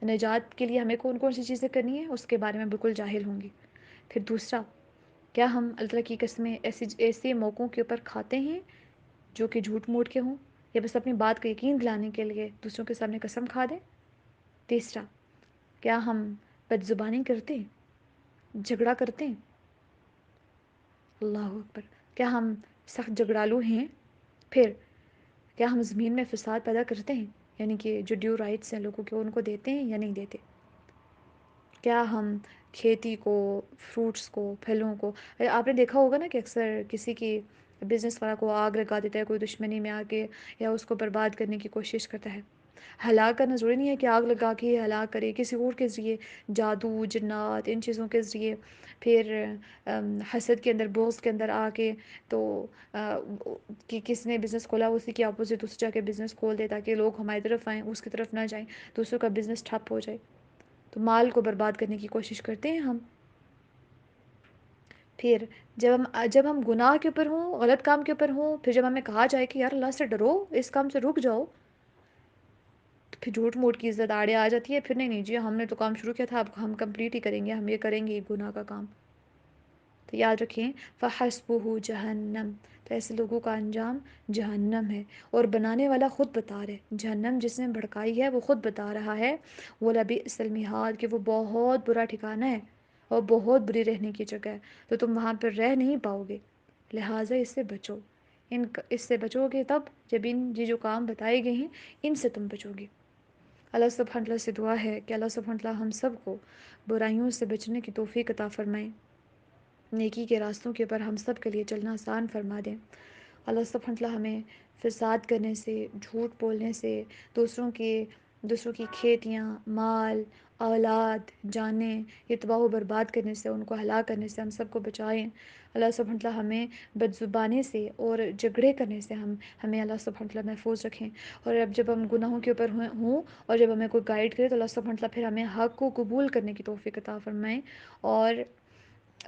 نجات کے لیے ہمیں کون کون سی چیزیں کرنی ہیں اس کے بارے میں بالکل جاہل ہوں گے۔ پھر دوسرا، کیا ہم اللہ تعالیٰ کی قسمیں ایسے موقعوں کے اوپر کھاتے ہیں جو کہ جھوٹ موٹ کے ہوں، یا بس اپنی بات کو یقین دلانے کے لیے دوسروں کے سامنے قسم کھا دیں؟ تیسرا، کیا ہم بد زبانی کرتے ہیں، جھگڑا کرتے ہیں؟ اللہ اکبر، کیا ہم سخت جھگڑالو ہیں؟ پھر کیا ہم زمین میں فساد پیدا کرتے ہیں، یعنی کہ جو ڈیو رائٹس ہیں لوگوں کے ان کو دیتے ہیں یا نہیں دیتے؟ کیا ہم کھیتی کو، فروٹس کو، پھلوں کو، آپ نے دیکھا ہوگا نا کہ اکثر کسی کی بزنس والا کو آگ لگا دیتا ہے کوئی دشمنی میں آ کے، یا اس کو برباد کرنے کی کوشش کرتا ہے۔ ہلاک کرنا ضروری نہیں ہے کہ آگ لگا کے ہلاک کرے، کسی اور کے ذریعے، جادو، جنات، ان چیزوں کے ذریعے، پھر حسد کے اندر، بغض کے اندر آ کے، تو کہ کس نے بزنس کھولا اسی کی اپوزٹ دوسری جا کے بزنس کھول دے تاکہ لوگ ہماری طرف آئیں، اس کی طرف نہ جائیں، دوسروں کا بزنس ٹھپ ہو جائے، تو مال کو برباد کرنے کی کوشش کرتے ہیں ہم۔ پھر جب ہم گناہ کے اوپر ہوں، غلط کام کے اوپر ہوں، پھر جب ہمیں کہا جائے کہ یار اللہ سے ڈرو، اس کام سے رک جاؤ، تو پھر جھوٹ موٹ کی عزت آڑے آ جاتی ہے، پھر نہیں جی ہم نے تو کام شروع کیا تھا، اب ہم کمپلیٹ ہی کریں گے، ہم یہ کریں گے، یہ گناہ کا کام۔ تو یاد رکھیں فحسبہ جہنم، تو ایسے لوگوں کا انجام جہنم ہے، اور بنانے والا خود بتا رہے، جہنم جس نے بھڑکائی ہے وہ خود بتا رہا ہے، وَلَبِئْسَ الْمِہَادُ، کہ وہ بہت برا ٹھکانہ ہے اور بہت بری رہنے کی جگہ ہے، تو تم وہاں پر رہ نہیں پاؤ گے، لہٰذا اس سے بچو، اس سے بچو گے تب جب یہ جو کام بتائے گئے ہیں ان سے تم بچو گے۔ اللہ سبحانہ تعالیٰ سے دعا ہے کہ اللہ سبحانہ تعالیٰ ہم سب کو برائیوں سے بچنے کی توفیق عطا فرمائیں، نیکی کے راستوں کے اوپر ہم سب کے لیے چلنا آسان فرما دیں۔ اللہ سبحانہ وتعالی ہمیں فساد کرنے سے، جھوٹ بولنے سے، دوسروں کی کھیتیاں، مال، اولاد، جانیں یہ تباہ و برباد کرنے سے، ان کو ہلاک کرنے سے ہم سب کو بچائیں۔ اللہ سبحانہ وتعالی ہمیں بد زبانی سے اور جھگڑے کرنے سے ہمیں اللہ سبحانہ وتعالی محفوظ رکھیں۔ اور اب جب ہم گناہوں کے اوپر ہوں اور جب ہمیں کوئی گائیڈ کرے تو اللہ سبحانہ وتعالی پھر ہمیں حق کو قبول کرنے کی توفیق عطا فرمائیں اور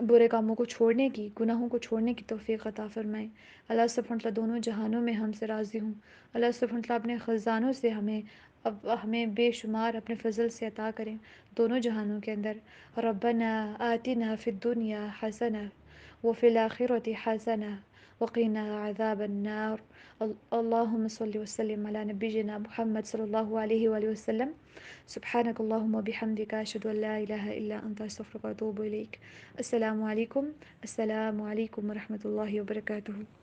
برے کاموں کو چھوڑنے کی، گناہوں کو چھوڑنے کی توفیق عطا فرمائیں۔ اللہ سبحانہ وتعالی دونوں جہانوں میں ہم سے راضی ہوں۔ اللہ سبحانہ وتعالی اپنے خزانوں سے ہمیں بے شمار اپنے فضل سے عطا کریں دونوں جہانوں کے اندر۔ ربنا آتنا فی الدنیا حسنہ وفی الآخرۃ حسنہ وقنا عذاب النار۔ اللہم صلی وسلم علی نبینا محمد صلی اللہ علیہ وآلہ وسلم۔ سبحانک اللہم وبحمدک، اشہد ان لا الہ الا انت، استغفرک واتوب الیک۔ السلام علیکم ورحمۃ اللہ وبرکاتہ۔